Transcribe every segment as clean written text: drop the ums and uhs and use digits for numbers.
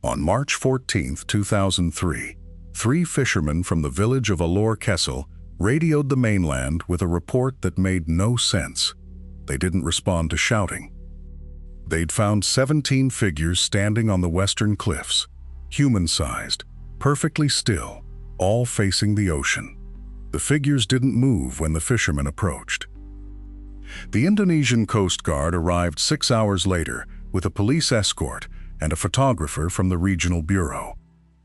On March 14, 2003, three fishermen from the village of Alor Island radioed the mainland with a report that made no sense. They didn't respond to shouting. They'd found 17 figures standing on the western cliffs, human-sized, perfectly still, all facing the ocean. The figures didn't move when the fishermen approached. The Indonesian Coast Guard arrived 6 hours later with a police escort and a photographer from the regional bureau.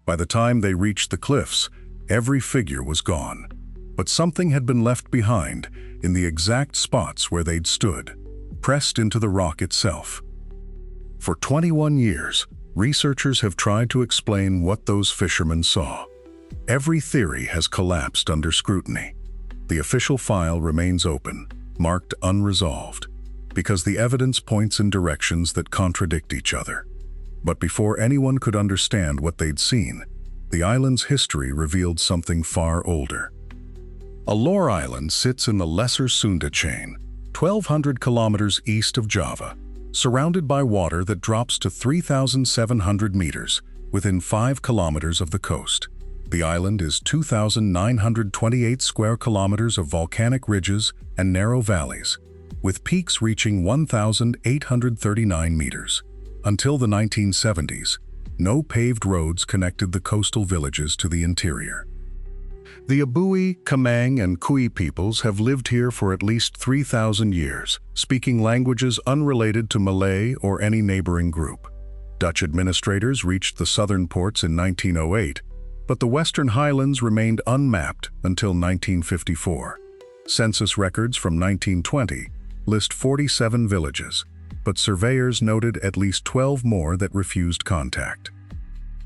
By the time they reached the cliffs, every figure was gone, but something had been left behind in the exact spots where they'd stood, pressed into the rock itself. For 21 years, researchers have tried to explain what those fishermen saw. Every theory has collapsed under scrutiny. The official file remains open, marked unresolved, because the evidence points in directions that contradict each other. But before anyone could understand what they'd seen, the island's history revealed something far older. Alor Island sits in the Lesser Sunda chain, 1,200 kilometers east of Java, surrounded by water that drops to 3,700 meters within 5 kilometers of the coast. The island is 2,928 square kilometers of volcanic ridges and narrow valleys, with peaks reaching 1,839 meters. Until the 1970s, no paved roads connected the coastal villages to the interior. The Abui, Kamang, and Kui peoples have lived here for at least 3,000 years, speaking languages unrelated to Malay or any neighboring group. Dutch administrators reached the southern ports in 1908, but the Western Highlands remained unmapped until 1954. Census records from 1920 list 47 villages, but surveyors noted at least 12 more that refused contact.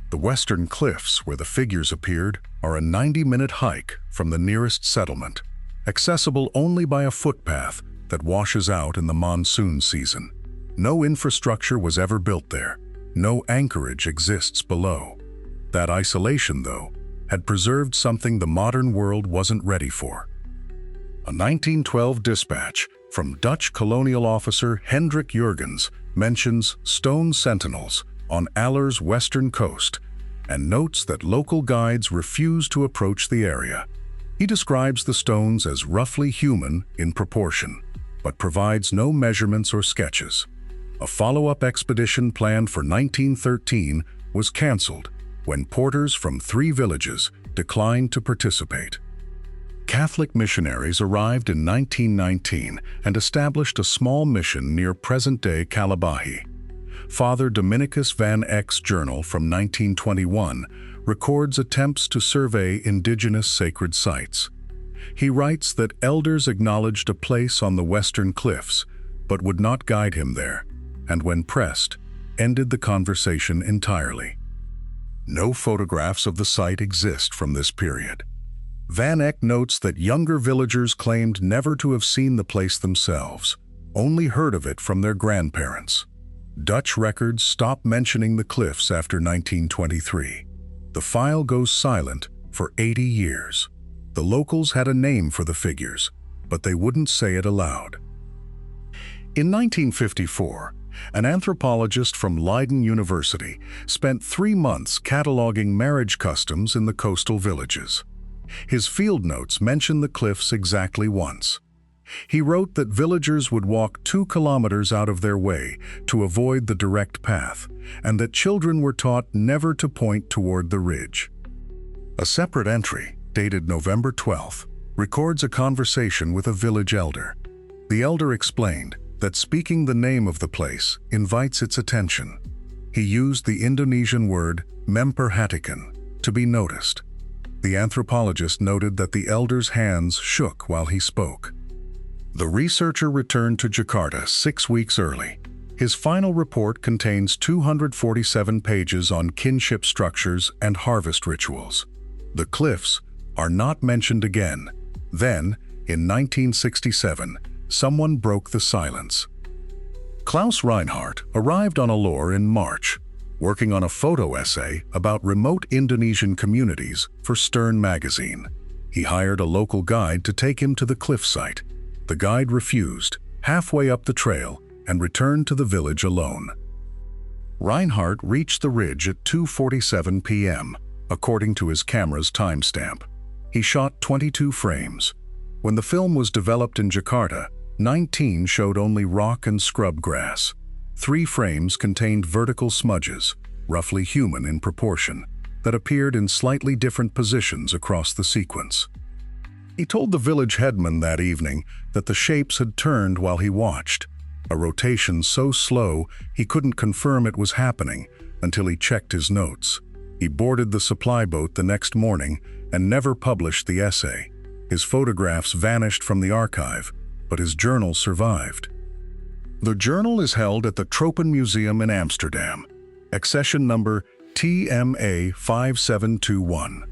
The western cliffs where the figures appeared are a 90-minute hike from the nearest settlement, accessible only by a footpath that washes out in the monsoon season. No infrastructure was ever built there. No anchorage exists below. That isolation, though, had preserved something the modern world wasn't ready for. A 1912 dispatch from Dutch colonial officer Hendrik Jurgens mentions stone sentinels on Alor's western coast and notes that local guides refuse to approach the area. He describes the stones as roughly human in proportion, but provides no measurements or sketches. A follow-up expedition planned for 1913 was canceled when porters from 3 villages declined to participate. Catholic missionaries arrived in 1919 and established a small mission near present-day Calabahi. Father Dominicus van Eyck's journal from 1921 records attempts to survey indigenous sacred sites. He writes that elders acknowledged a place on the western cliffs, but would not guide him there, and when pressed, ended the conversation entirely. No photographs of the site exist from this period. Van Eyck notes that younger villagers claimed never to have seen the place themselves, only heard of it from their grandparents. Dutch records stop mentioning the cliffs after 1923. The file goes silent for 80 years. The locals had a name for the figures, but they wouldn't say it aloud. In 1954, an anthropologist from Leiden University spent 3 months cataloging marriage customs in the coastal villages. His field notes mention the cliffs exactly once. He wrote that villagers would walk 2 kilometers out of their way to avoid the direct path, and that children were taught never to point toward the ridge. A separate entry, dated November 12th, records a conversation with a village elder. The elder explained that speaking the name of the place invites its attention. He used the Indonesian word memperhatikan, to be noticed. The anthropologist noted that the elder's hands shook while he spoke. The researcher returned to Jakarta 6 weeks early. His final report contains 247 pages on kinship structures and harvest rituals. The cliffs are not mentioned again. Then, in 1967, someone broke the silence. Klaus Reinhardt arrived on Alor in March, working on a photo essay about remote Indonesian communities for Stern magazine. He hired a local guide to take him to the cliff site. The guide refused, halfway up the trail, and returned to the village alone. Reinhardt reached the ridge at 2:47 p.m., according to his camera's timestamp. He shot 22 frames. When the film was developed in Jakarta, 19 showed only rock and scrub grass. 3 frames contained vertical smudges, roughly human in proportion, that appeared in slightly different positions across the sequence. He told the village headman that evening that the shapes had turned while he watched, a rotation so slow he couldn't confirm it was happening until he checked his notes. He boarded the supply boat the next morning and never published the essay. His photographs vanished from the archive, but his journal survived. The journal is held at the Tropen Museum in Amsterdam, accession number TMA 5721.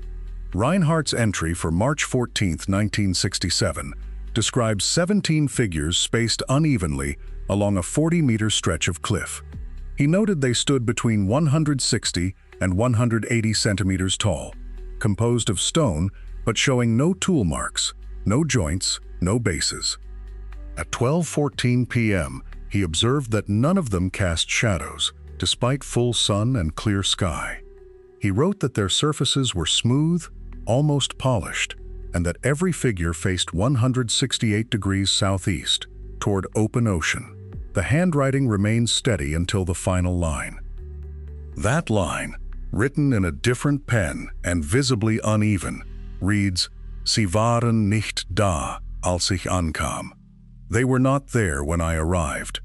Reinhardt's entry for March 14, 1967, describes 17 figures spaced unevenly along a 40-meter stretch of cliff. He noted they stood between 160 and 180 centimeters tall, composed of stone but showing no tool marks, no joints, no bases. At 12:14 p.m., he observed that none of them cast shadows, despite full sun and clear sky. He wrote that their surfaces were smooth, almost polished, and that every figure faced 168 degrees southeast, toward open ocean. The handwriting remained steady until the final line. That line, written in a different pen and visibly uneven, reads, "Sie waren nicht da, als ich ankam." They were not there when I arrived.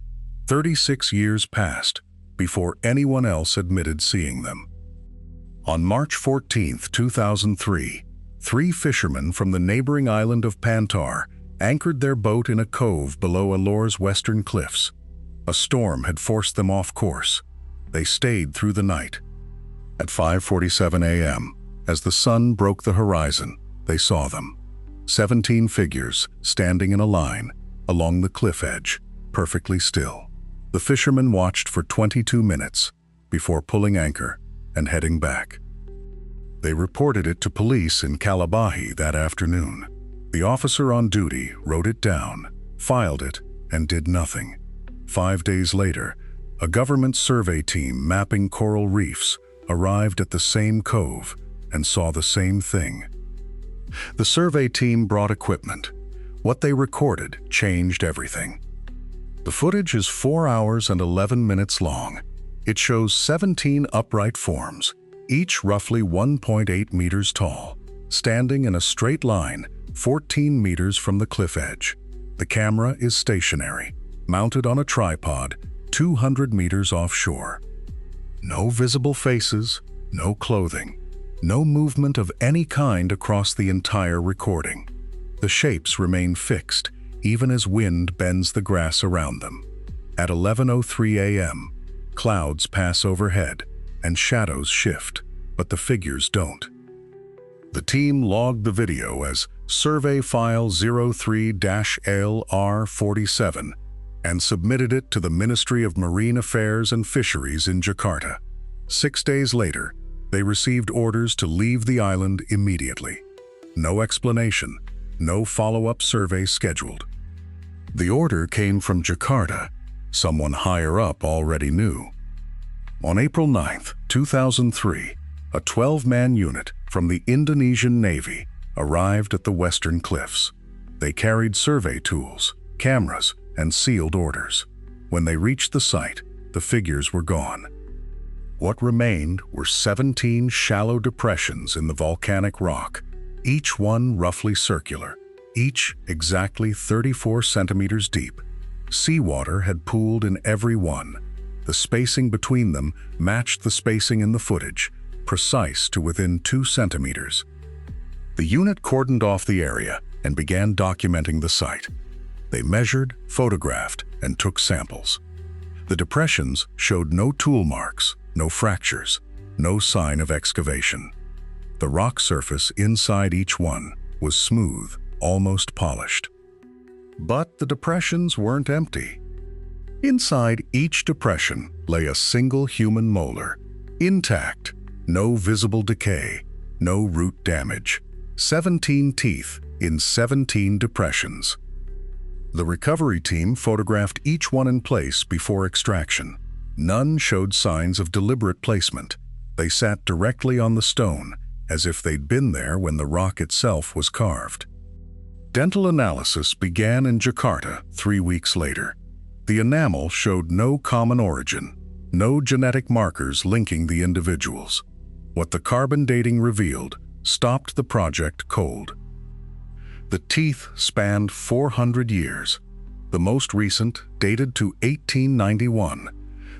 36 years passed before anyone else admitted seeing them. On March 14, 2003, 3 fishermen from the neighboring island of Pantar anchored their boat in a cove below Alor's western cliffs. A storm had forced them off course. They stayed through the night. At 5:47 a.m., as the sun broke the horizon, they saw them. 17 figures standing in a line along the cliff edge, perfectly still. The fishermen watched for 22 minutes before pulling anchor and heading back. They reported it to police in Calabahi that afternoon. The officer on duty wrote it down, filed it, and did nothing. 5 days later, a government survey team mapping coral reefs arrived at the same cove and saw the same thing. The survey team brought equipment. What they recorded changed everything. The footage is 4 hours and 11 minutes long. It shows 17 upright forms, each roughly 1.8 meters tall, standing in a straight line 14 meters from the cliff edge. The camera is stationary, mounted on a tripod 200 meters offshore. No visible faces, no clothing, no movement of any kind across the entire recording. The shapes remain fixed, even as wind bends the grass around them. At 11:03 a.m., clouds pass overhead and shadows shift, but the figures don't. The team logged the video as Survey File 03-LR47 and submitted it to the Ministry of Marine Affairs and Fisheries in Jakarta. 6 days later, they received orders to leave the island immediately. No explanation, no follow-up survey scheduled. The order came from Jakarta. Someone higher up already knew. On April 9, 2003, a 12-man unit from the Indonesian Navy arrived at the western cliffs. They carried survey tools, cameras, and sealed orders. When they reached the site, the figures were gone. What remained were 17 shallow depressions in the volcanic rock, each one roughly circular, each exactly 34 centimeters deep. Seawater had pooled in every one. The spacing between them matched the spacing in the footage, precise to within 2 centimeters. The unit cordoned off the area and began documenting the site. They measured, photographed, and took samples. The depressions showed no tool marks, no fractures, no sign of excavation. The rock surface inside each one was smooth, almost polished. But the depressions weren't empty. Inside each depression lay a single human molar, intact, no visible decay, no root damage. 17 teeth in 17 depressions. The recovery team photographed each one in place before extraction. None showed signs of deliberate placement. They sat directly on the stone, as if they'd been there when the rock itself was carved. Dental analysis began in Jakarta 3 weeks later. The enamel showed no common origin, no genetic markers linking the individuals. What the carbon dating revealed stopped the project cold. The teeth spanned 400 years. The most recent dated to 1891.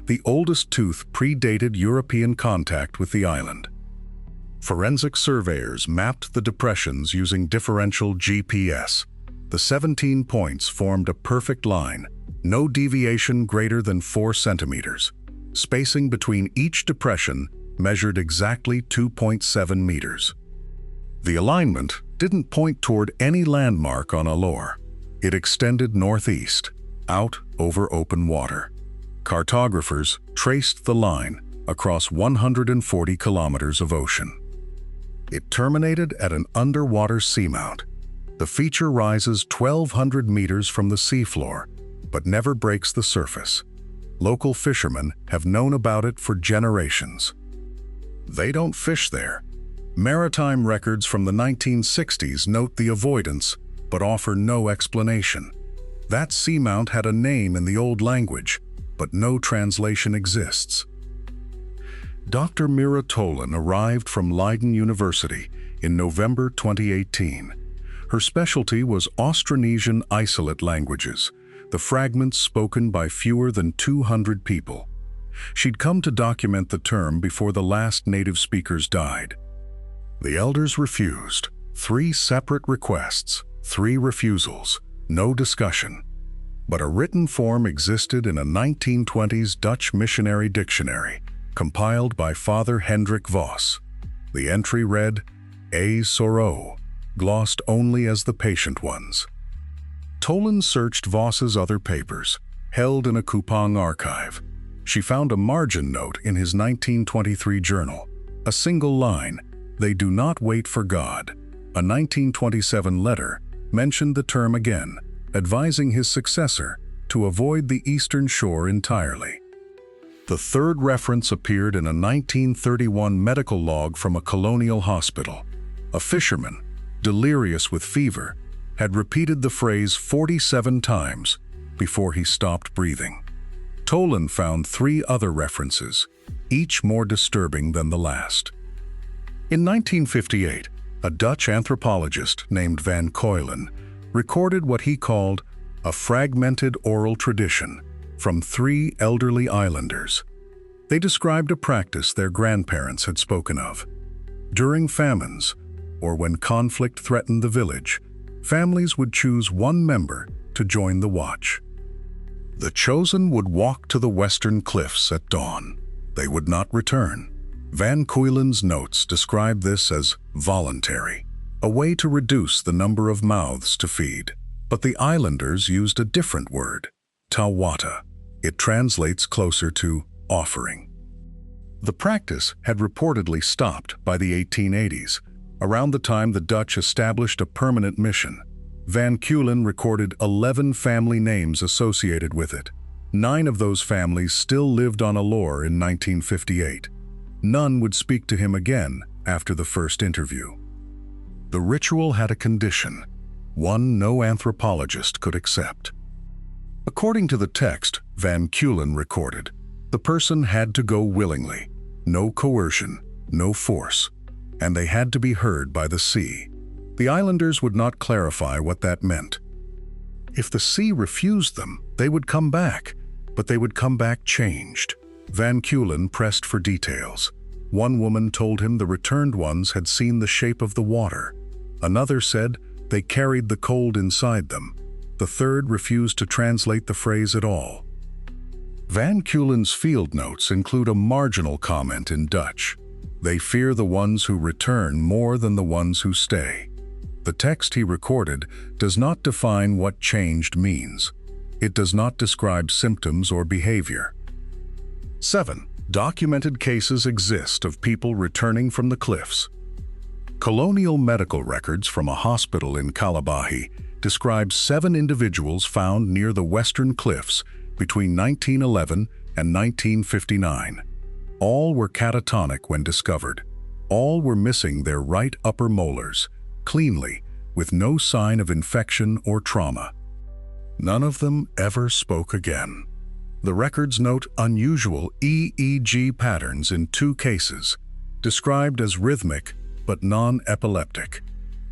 The oldest tooth predated European contact with the island. Forensic surveyors mapped the depressions using differential GPS. The 17 points formed a perfect line, no deviation greater than 4 centimeters. Spacing between each depression measured exactly 2.7 meters. The alignment didn't point toward any landmark on Alor. It extended northeast, out over open water. Cartographers traced the line across 140 kilometers of ocean. It terminated at an underwater seamount. The feature rises 1,200 meters from the seafloor, but never breaks the surface. Local fishermen have known about it for generations. They don't fish there. Maritime records from the 1960s note the avoidance, but offer no explanation. That seamount had a name in the old language, but no translation exists. Dr. Mira Tolan arrived from Leiden University in November 2018. Her specialty was Austronesian isolate languages, the fragments spoken by fewer than 200 people. She'd come to document the term before the last native speakers died. The elders refused. 3 separate requests, 3 refusals, no discussion. But a written form existed in a 1920s Dutch missionary dictionary, compiled by Father Hendrik Vos. The entry read, "A sorrow," glossed only as the patient ones. Tolan searched Vos's other papers, held in a Kupang archive. She found a margin note in his 1923 journal. A single line, "They do not wait for God." A 1927 letter mentioned the term again, advising his successor to avoid the eastern shore entirely. The third reference appeared in a 1931 medical log from a colonial hospital. A fisherman, delirious with fever, had repeated the phrase 47 times before he stopped breathing. Tolan found 3 other references, each more disturbing than the last. In 1958, a Dutch anthropologist named Van Kuylen recorded what he called a fragmented oral tradition from 3 elderly islanders. They described a practice their grandparents had spoken of. During famines, or when conflict threatened the village, families would choose one member to join the watch. The chosen would walk to the western cliffs at dawn. They would not return. Van Kuylen's notes describe this as voluntary, a way to reduce the number of mouths to feed. But the islanders used a different word, tawata. It translates closer to offering. The practice had reportedly stopped by the 1880s, around the time the Dutch established a permanent mission. Van Kuylen recorded 11 family names associated with it. 9 of those families still lived on Alor in 1958. None would speak to him again after the first interview. The ritual had a condition, one no anthropologist could accept. According to the text Van Kuylen recorded, the person had to go willingly, no coercion, no force, and they had to be heard by the sea. The islanders would not clarify what that meant. If the sea refused them, they would come back, but they would come back changed. Van Kuylen pressed for details. One woman told him the returned ones had seen the shape of the water. Another said they carried the cold inside them. The third refused to translate the phrase at all. Van Kuylen's field notes include a marginal comment in Dutch. They fear the ones who return more than the ones who stay. The text he recorded does not define what changed means. It does not describe symptoms or behavior. 7. Documented cases exist of people returning from the cliffs. Colonial medical records from a hospital in Calabahi describe 7 individuals found near the western cliffs between 1911 and 1959. All were catatonic when discovered. All were missing their right upper molars, cleanly, with no sign of infection or trauma. None of them ever spoke again. The records note unusual EEG patterns in 2 cases, described as rhythmic but non-epileptic.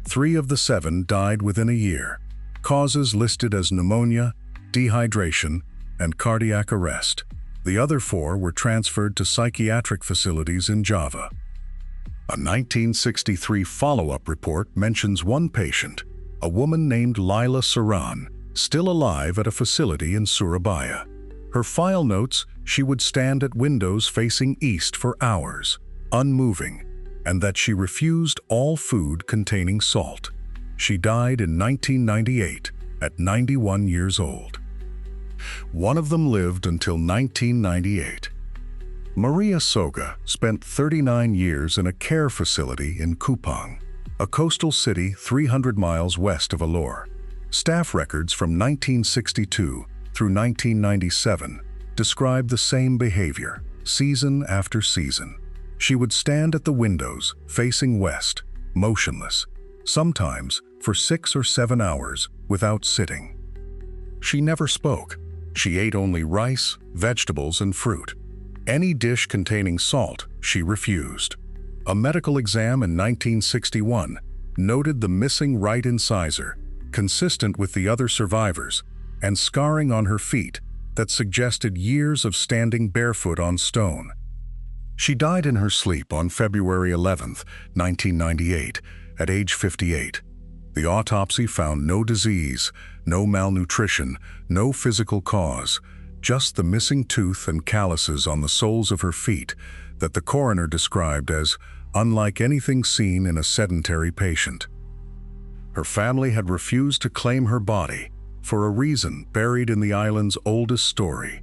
3 of the 7 died within a year, causes listed as pneumonia, dehydration, and cardiac arrest. The other 4 were transferred to psychiatric facilities in Java. A 1963 follow-up report mentions one patient, a woman named Lila Saran, still alive at a facility in Surabaya. Her file notes she would stand at windows facing east for hours, unmoving, and that she refused all food containing salt. She died in 1998 at 91 years old. One of them lived until 1998. Maria Soga spent 39 years in a care facility in Kupang, a coastal city 300 miles west of Alor. Staff records from 1962 through 1997 describe the same behavior, season after season. She would stand at the windows, facing west, motionless, sometimes for 6 or 7 hours without sitting. She never spoke. She ate only rice, vegetables, and fruit. Any dish containing salt, she refused. A medical exam in 1961 noted the missing right incisor, consistent with the other survivors, and scarring on her feet that suggested years of standing barefoot on stone. She died in her sleep on February 11, 1998, at age 58. The autopsy found no disease, no malnutrition, no physical cause, just the missing tooth and calluses on the soles of her feet that the coroner described as unlike anything seen in a sedentary patient. Her family had refused to claim her body for a reason buried in the island's oldest story.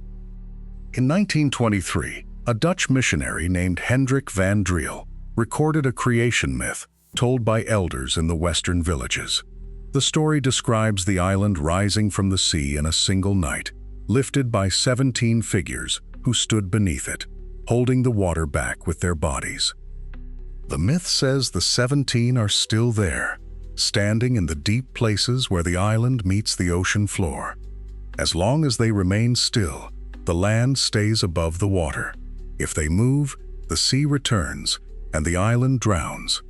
In 1923, a Dutch missionary named Hendrik van Driel recorded a creation myth told by elders in the western villages. The story describes the island rising from the sea in a single night, lifted by 17 figures who stood beneath it, holding the water back with their bodies. The myth says the 17 are still there, standing in the deep places where the island meets the ocean floor. As long as they remain still, the land stays above the water. If they move, the sea returns and the island drowns.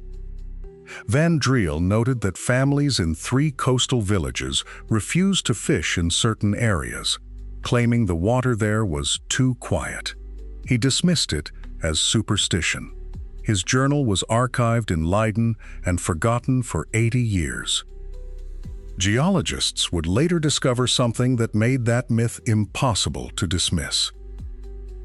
Van Driel noted that families in 3 coastal villages refused to fish in certain areas, claiming the water there was too quiet. He dismissed it as superstition. His journal was archived in Leiden and forgotten for 80 years. Geologists would later discover something that made that myth impossible to dismiss.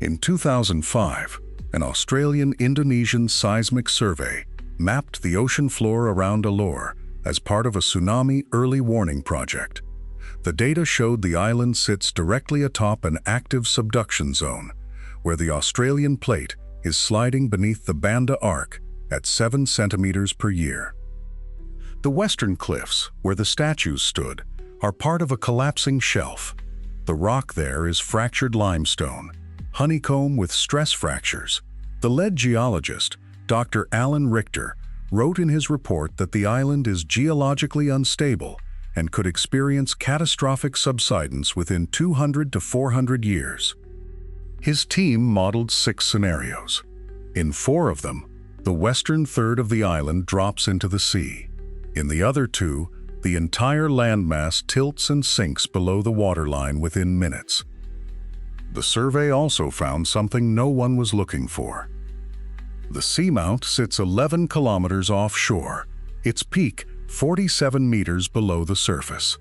In 2005, an Australian-Indonesian seismic survey mapped the ocean floor around Alor as part of a tsunami early warning project. The data showed the island sits directly atop an active subduction zone, where the Australian plate is sliding beneath the Banda Arc at 7 centimeters per year. The western cliffs, where the statues stood, are part of a collapsing shelf. The rock there is fractured limestone, honeycomb with stress fractures. The lead geologist, Dr. Alan Richter, wrote in his report that the island is geologically unstable and could experience catastrophic subsidence within 200 to 400 years. His team modeled 6 scenarios. In 4 of them, the western third of the island drops into the sea. In the other 2, the entire landmass tilts and sinks below the waterline within minutes. The survey also found something no one was looking for. The seamount sits 11 kilometers offshore, its peak 47 meters below the surface.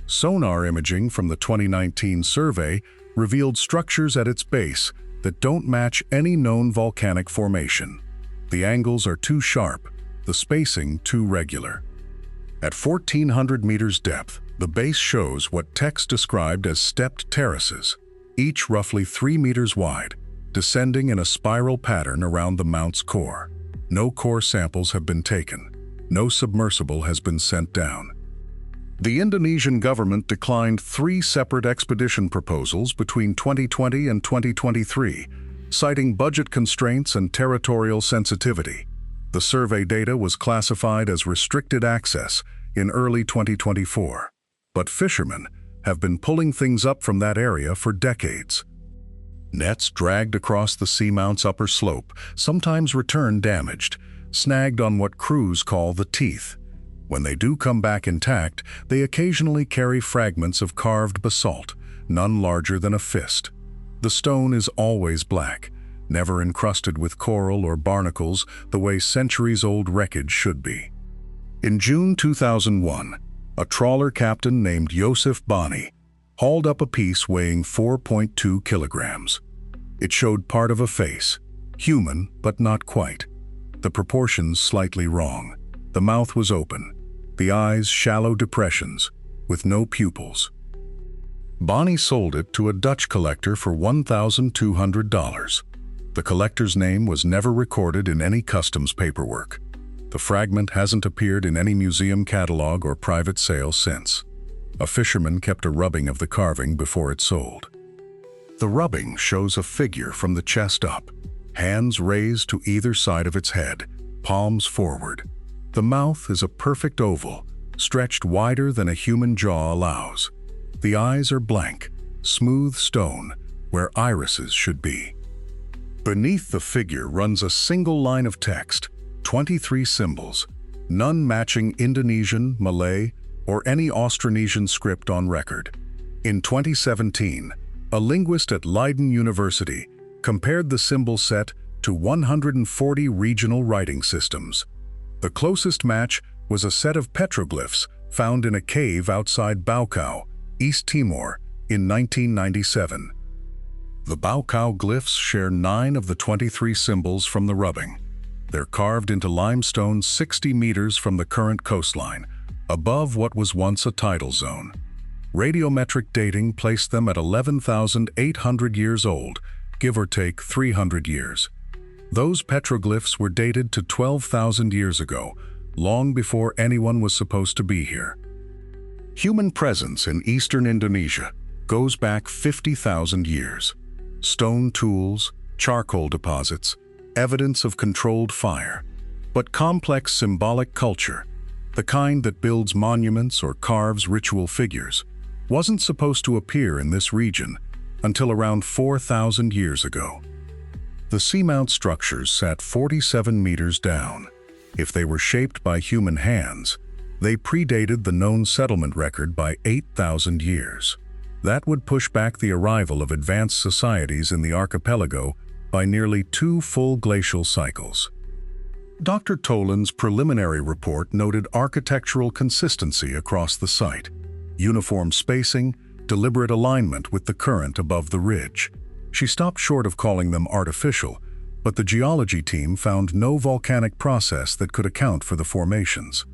Sonar imaging from the 2019 survey revealed structures at its base that don't match any known volcanic formation. The angles are too sharp, the spacing too regular. At 1,400 meters depth, the base shows what text described as stepped terraces, each roughly 3 meters wide, descending in a spiral pattern around the mount's core. No core samples have been taken. No submersible has been sent down. The Indonesian government declined 3 separate expedition proposals between 2020 and 2023, citing budget constraints and territorial sensitivity. The survey data was classified as restricted access in early 2024, but fishermen have been pulling things up from that area for decades. Nets dragged across the seamount's upper slope sometimes return damaged, snagged on what crews call the teeth. When they do come back intact, they occasionally carry fragments of carved basalt, none larger than a fist. The stone is always black, never encrusted with coral or barnacles the way centuries-old wreckage should be. In June 2001, a trawler captain named Yosef Bani hauled up a piece weighing 4.2 kilograms. It showed part of a face, human but not quite. The proportions slightly wrong. The mouth was open, the eyes shallow depressions with no pupils. Bani sold it to a Dutch collector for $1,200. The collector's name was never recorded in any customs paperwork. The fragment hasn't appeared in any museum catalog or private sale since. A fisherman kept a rubbing of the carving before it sold. The rubbing shows a figure from the chest up, hands raised to either side of its head, palms forward. The mouth is a perfect oval, stretched wider than a human jaw allows. The eyes are blank, smooth stone, where irises should be. Beneath the figure runs a single line of text, 23 symbols, none matching Indonesian, Malay, or any Austronesian script on record. In 2017, a linguist at Leiden University compared the symbol set to 140 regional writing systems. The closest match was a set of petroglyphs found in a cave outside Baucau, East Timor, in 1997. The Baucau glyphs share 9 of the 23 symbols from the rubbing. They're carved into limestone 60 meters from the current coastline, above what was once a tidal zone. Radiometric dating placed them at 11,800 years old, give or take 300 years. Those petroglyphs were dated to 12,000 years ago, long before anyone was supposed to be here. Human presence in eastern Indonesia goes back 50,000 years. Stone tools, charcoal deposits, evidence of controlled fire, but complex symbolic culture, the kind that builds monuments or carves ritual figures, wasn't supposed to appear in this region until around 4,000 years ago. The seamount structures sat 47 meters down. If they were shaped by human hands, they predated the known settlement record by 8,000 years. That would push back the arrival of advanced societies in the archipelago by nearly 2 full glacial cycles. Dr. Toland's preliminary report noted architectural consistency across the site, uniform spacing, deliberate alignment with the current above the ridge. She stopped short of calling them artificial, but the geology team found no volcanic process that could account for the formations.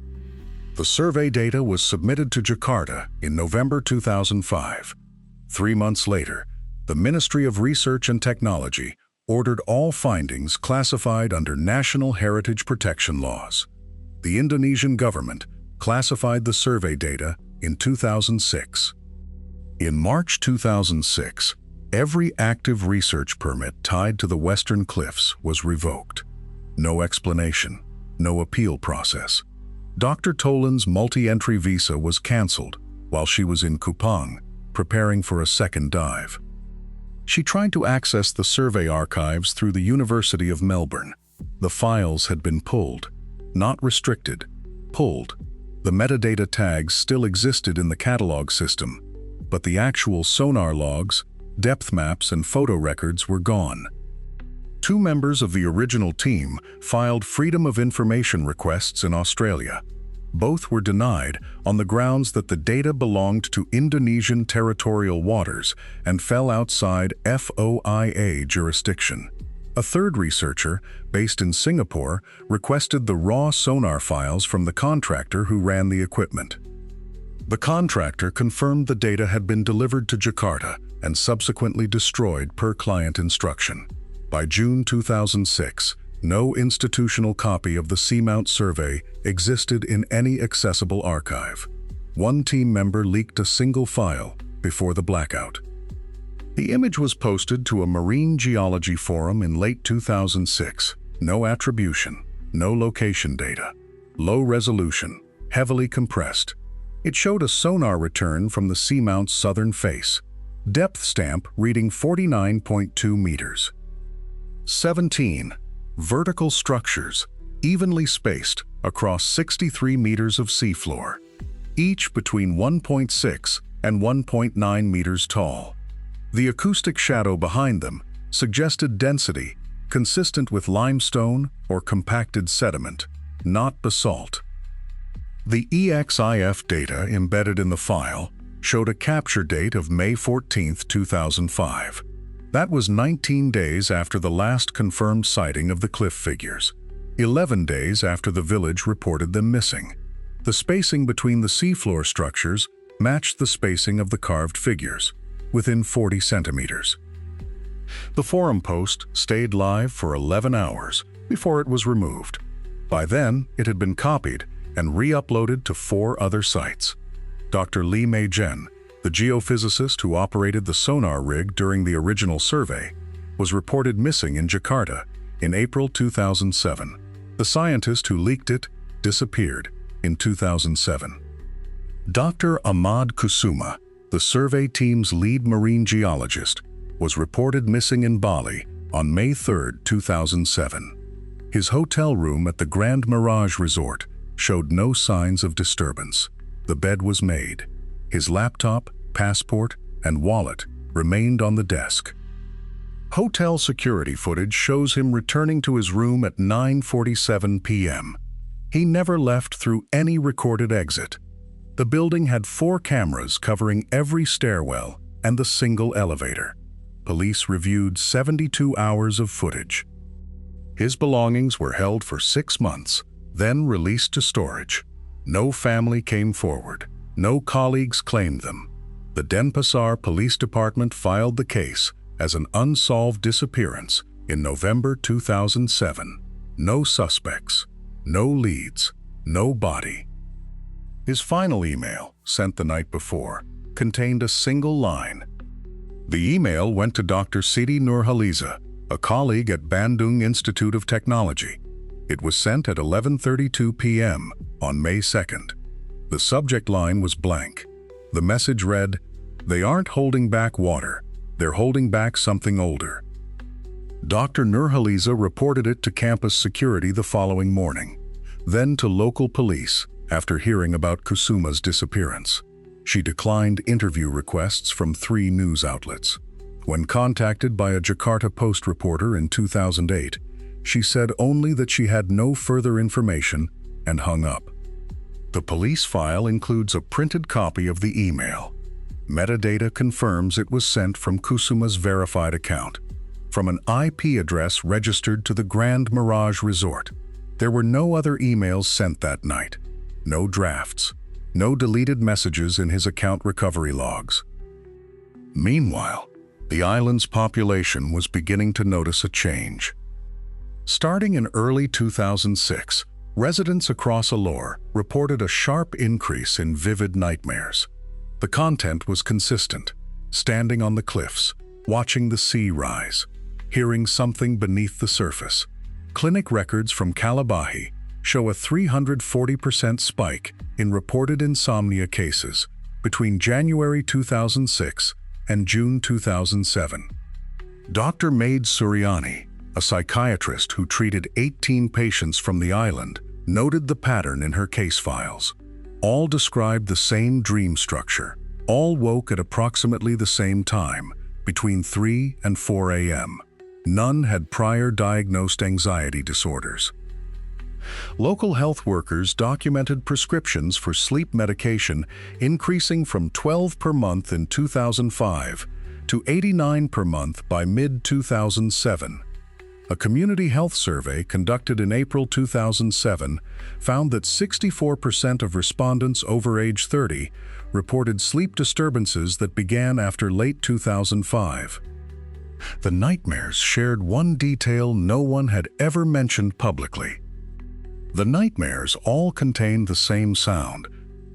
The survey data was submitted to Jakarta in November 2005. 3 months later, the Ministry of Research and Technology ordered all findings classified under national heritage protection laws. The Indonesian government classified the survey data in 2006. In March 2006, every active research permit tied to the Western Cliffs was revoked. No explanation, no appeal process. Dr. Toland's multi-entry visa was canceled while she was in Kupang, preparing for a second dive. She tried to access the survey archives through the University of Melbourne. The files had been pulled, not restricted, pulled. The metadata tags still existed in the catalog system, but the actual sonar logs, depth maps, and photo records were gone. 2 members of the original team filed Freedom of Information requests in Australia. Both were denied on the grounds that the data belonged to Indonesian territorial waters and fell outside FOIA jurisdiction. A third researcher, based in Singapore, requested the raw sonar files from the contractor who ran the equipment. The contractor confirmed the data had been delivered to Jakarta and subsequently destroyed per client instruction. By June 2006, no institutional copy of the Seamount survey existed in any accessible archive. one team member leaked a single file before the blackout. The image was posted to a marine geology forum in late 2006. No attribution, no location data, low resolution, heavily compressed. It showed a sonar return from the seamount's southern face, depth stamp reading 49.2 meters. 17. Vertical structures, evenly spaced across 63 meters of seafloor, each between 1.6 and 1.9 meters tall. The acoustic shadow behind them suggested density consistent with limestone or compacted sediment, not basalt. The EXIF data embedded in the file showed a capture date of May 14, 2005. That was 19 days after the last confirmed sighting of the cliff figures, 11 days after the village reported them missing. The spacing between the seafloor structures matched the spacing of the carved figures, within 40 centimeters. The forum post stayed live for 11 hours before it was removed. By then, it had been copied and re-uploaded to 4 other sites. Dr. Lee Mei-jen, the geophysicist who operated the sonar rig during the original survey, was reported missing in Jakarta in April 2007. The scientist who leaked it disappeared in 2007. Dr. Ahmad Kusuma, the survey team's lead marine geologist, was reported missing in Bali on May 3, 2007. His hotel room at the Grand Mirage Resort showed no signs of disturbance. The bed was made. His laptop, passport, and wallet remained on the desk. Hotel security footage shows him returning to his room at 9:47 p.m. He never left through any recorded exit. The building had 4 cameras covering every stairwell and the single elevator. Police reviewed 72 hours of footage. His belongings were held for 6 months, then released to storage. No family came forward. No colleagues claimed them. The Denpasar Police Department filed the case as an unsolved disappearance in November 2007. No suspects, no leads, no body. His final email, sent the night before, contained a single line. The email went to Dr. Siti Nurhaliza, a colleague at Bandung Institute of Technology. It was sent at 11:32 p.m. on May 2nd. The subject line was blank. The message read, "They aren't holding back water, they're holding back something older." Dr. Nurhaliza reported it to campus security the following morning, then to local police after hearing about Kusuma's disappearance. She declined interview requests from 3 news outlets. When contacted by a Jakarta Post reporter in 2008, she said only that she had no further information and hung up. The police file includes a printed copy of the email. Metadata confirms it was sent from Kusuma's verified account, from an IP address registered to the Grand Mirage Resort. There were no other emails sent that night, no drafts, no deleted messages in his account recovery logs. Meanwhile, the island's population was beginning to notice a change. Starting in early 2006, residents across Alor reported a sharp increase in vivid nightmares. The content was consistent: standing on the cliffs, watching the sea rise, hearing something beneath the surface. Clinic records from Kalabahi show a 340% spike in reported insomnia cases between January 2006 and June 2007. Dr. Maid Suryani, a psychiatrist who treated 18 patients from the island, noted the pattern in her case files. All described the same dream structure. All woke at approximately the same time, between 3 and 4 a.m. None had prior diagnosed anxiety disorders. Local health workers documented prescriptions for sleep medication increasing from 12 per month in 2005 to 89 per month by mid-2007. A community health survey conducted in April 2007 found that 64% of respondents over age 30 reported sleep disturbances that began after late 2005. The nightmares shared one detail no one had ever mentioned publicly. The nightmares all contained the same sound,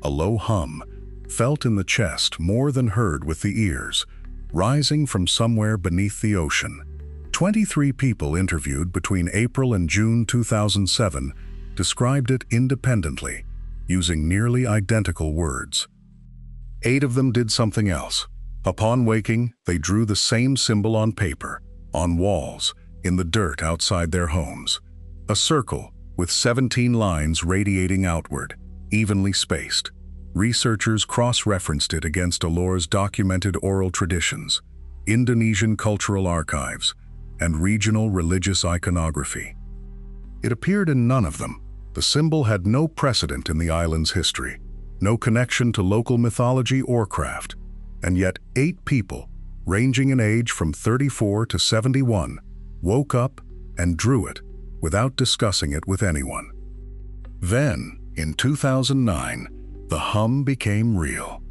a low hum, felt in the chest more than heard with the ears, rising from somewhere beneath the ocean. 23 people interviewed between April and June 2007 described it independently, using nearly identical words. 8 of them did something else. Upon waking, they drew the same symbol on paper, on walls, in the dirt outside their homes. A circle with 17 lines radiating outward, evenly spaced. Researchers cross-referenced it against Alor's documented oral traditions, Indonesian cultural archives, and regional religious iconography. It appeared in none of them. The symbol had no precedent in the island's history, no connection to local mythology or craft, and yet 8 people, ranging in age from 34 to 71, woke up and drew it without discussing it with anyone. Then, in 2009, the hum became real.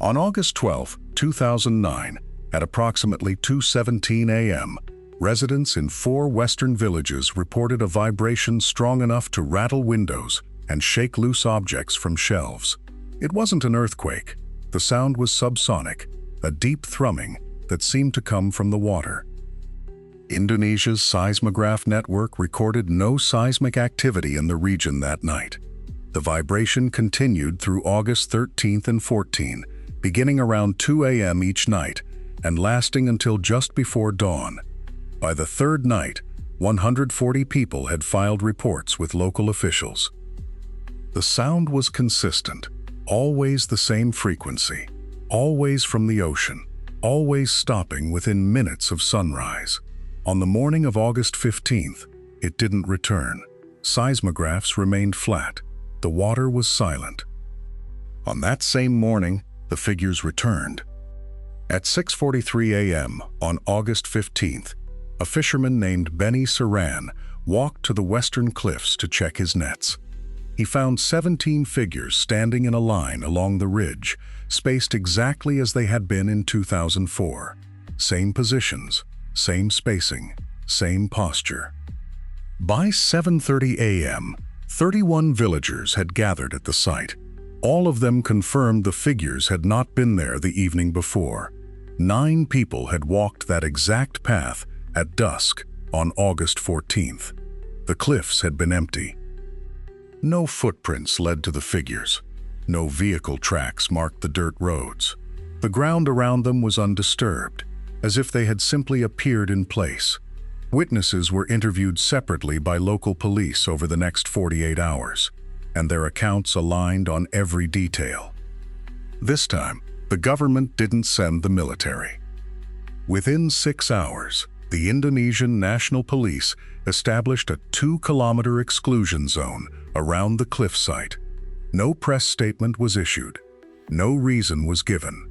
On August 12, 2009, at approximately 2:17 a.m., residents in 4 western villages reported a vibration strong enough to rattle windows and shake loose objects from shelves. It wasn't an earthquake. The sound was subsonic, a deep thrumming that seemed to come from the water. Indonesia's seismograph network recorded no seismic activity in the region that night. The vibration continued through August 13th and 14, beginning around 2 a.m. each night and lasting until just before dawn. By the third night, 140 people had filed reports with local officials. The sound was consistent, always the same frequency, always from the ocean, always stopping within minutes of sunrise. On the morning of August 15th, it didn't return. Seismographs remained flat. The water was silent. On that same morning, the figures returned. At 6:43 a.m. on August 15th, a fisherman named Benny Saran walked to the western cliffs to check his nets. He found 17 figures standing in a line along the ridge, spaced exactly as they had been in 2004. Same positions, same spacing, same posture. By 7:30 a.m., 31 villagers had gathered at the site. All of them confirmed the figures had not been there the evening before. 9 people had walked that exact path at dusk on August 14th. The cliffs had been empty. No footprints led to the figures. No vehicle tracks marked the dirt roads. The ground around them was undisturbed, as if they had simply appeared in place. Witnesses were interviewed separately by local police over the next 48 hours, and their accounts aligned on every detail. This time, the government didn't send the military. Within 6 hours, the Indonesian National Police established a 2-kilometer exclusion zone around the cliff site. No press statement was issued. No reason was given.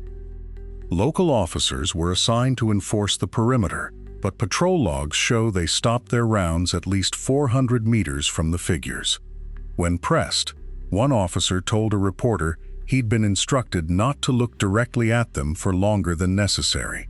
Local officers were assigned to enforce the perimeter, but patrol logs show they stopped their rounds at least 400 meters from the figures. When pressed, one officer told a reporter he'd been instructed not to look directly at them for longer than necessary.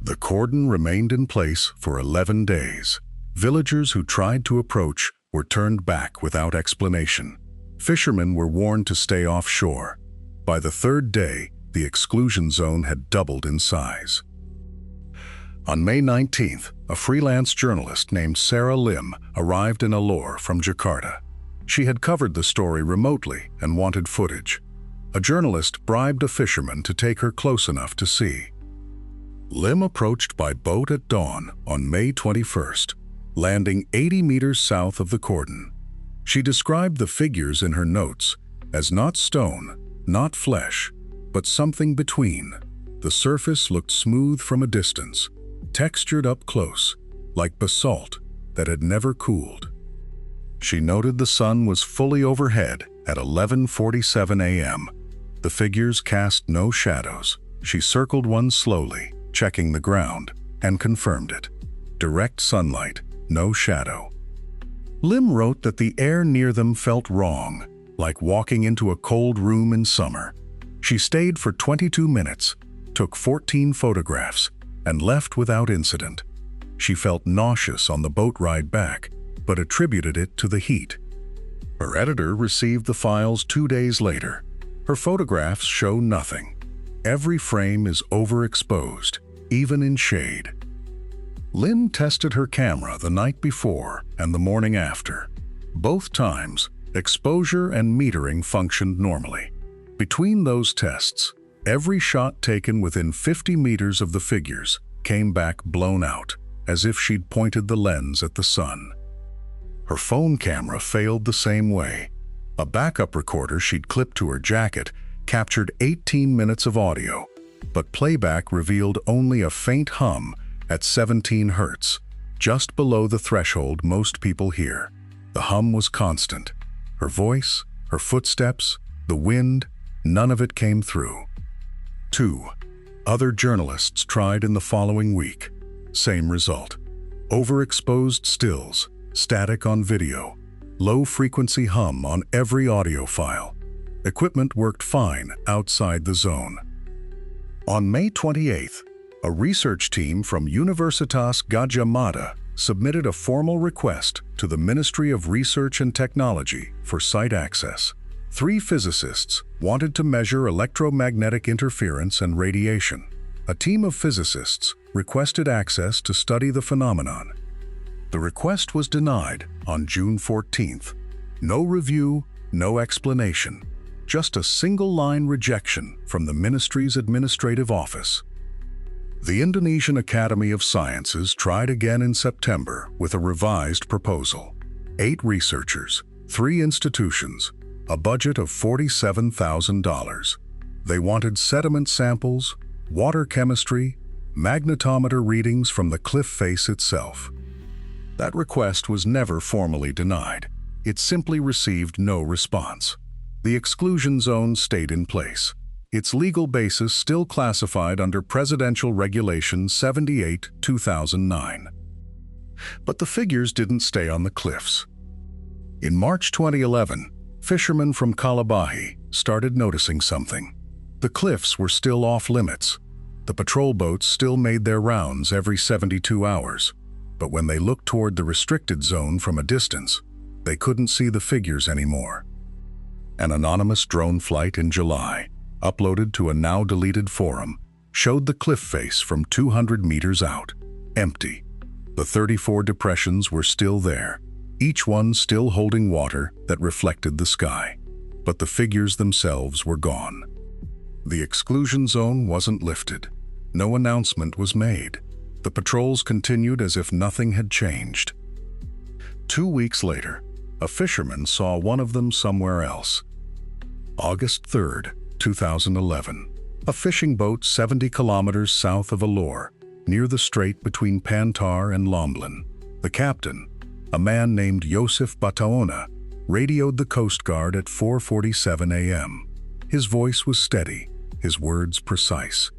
The cordon remained in place for 11 days. Villagers who tried to approach were turned back without explanation. Fishermen were warned to stay offshore. By the 3rd day, the exclusion zone had doubled in size. On May 19th, a freelance journalist named Sarah Lim arrived in Alor from Jakarta. She had covered the story remotely and wanted footage. A journalist bribed a fisherman to take her close enough to see. Lim approached by boat at dawn on May 21st, landing 80 meters south of the cordon. She described the figures in her notes as not stone, not flesh, but something between. The surface looked smooth from a distance, textured up close, like basalt that had never cooled. She noted the sun was fully overhead at 11:47 a.m. The figures cast no shadows. She circled one slowly, checking the ground, and confirmed it. Direct sunlight, no shadow. Lim wrote that the air near them felt wrong, like walking into a cold room in summer. She stayed for 22 minutes, took 14 photographs, and left without incident. She felt nauseous on the boat ride back, but attributed it to the heat. Her editor received the files 2 days later. Her photographs show nothing. Every frame is overexposed, even in shade. Lynn tested her camera the night before and the morning after. Both times, exposure and metering functioned normally. Between those tests, every shot taken within 50 meters of the figures came back blown out, as if she'd pointed the lens at the sun. Her phone camera failed the same way. A backup recorder she'd clipped to her jacket captured 18 minutes of audio, but playback revealed only a faint hum at 17 hertz, just below the threshold most people hear. The hum was constant. Her voice, her footsteps, the wind, none of it came through. 2. Other journalists tried in the following week. Same result. Overexposed stills, static on video, low-frequency hum on every audio file. Equipment worked fine outside the zone. On May 28th, a research team from Universitas Gadjah Mada submitted a formal request to the Ministry of Research and Technology for site access. 3 physicists wanted to measure electromagnetic interference and radiation. A team of physicists requested access to study the phenomenon. The request was denied on June 14th. No review, no explanation, just a single-line rejection from the ministry's administrative office. The Indonesian Academy of Sciences tried again in September with a revised proposal. 8 researchers, 3 institutions, a budget of $47,000. They wanted sediment samples, water chemistry, magnetometer readings from the cliff face itself. That request was never formally denied. It simply received no response. The exclusion zone stayed in place, its legal basis still classified under Presidential Regulation 78/2009. But the figures didn't stay on the cliffs. In March 2011, fishermen from Kalabahi started noticing something. The cliffs were still off-limits. The patrol boats still made their rounds every 72 hours. But when they looked toward the restricted zone from a distance, they couldn't see the figures anymore. An anonymous drone flight in July, uploaded to a now-deleted forum, showed the cliff face from 200 meters out, empty. The 34 depressions were still there, each one still holding water that reflected the sky. But the figures themselves were gone. The exclusion zone wasn't lifted. No announcement was made. The patrols continued as if nothing had changed. 2 weeks later, a fisherman saw one of them somewhere else. August 3rd, 2011. A fishing boat 70 kilometers south of Alor, near the strait between Pantar and Lomblan. The captain, a man named Yosef Bataona, radioed the Coast Guard at 4:47 a.m. His voice was steady, his words precise.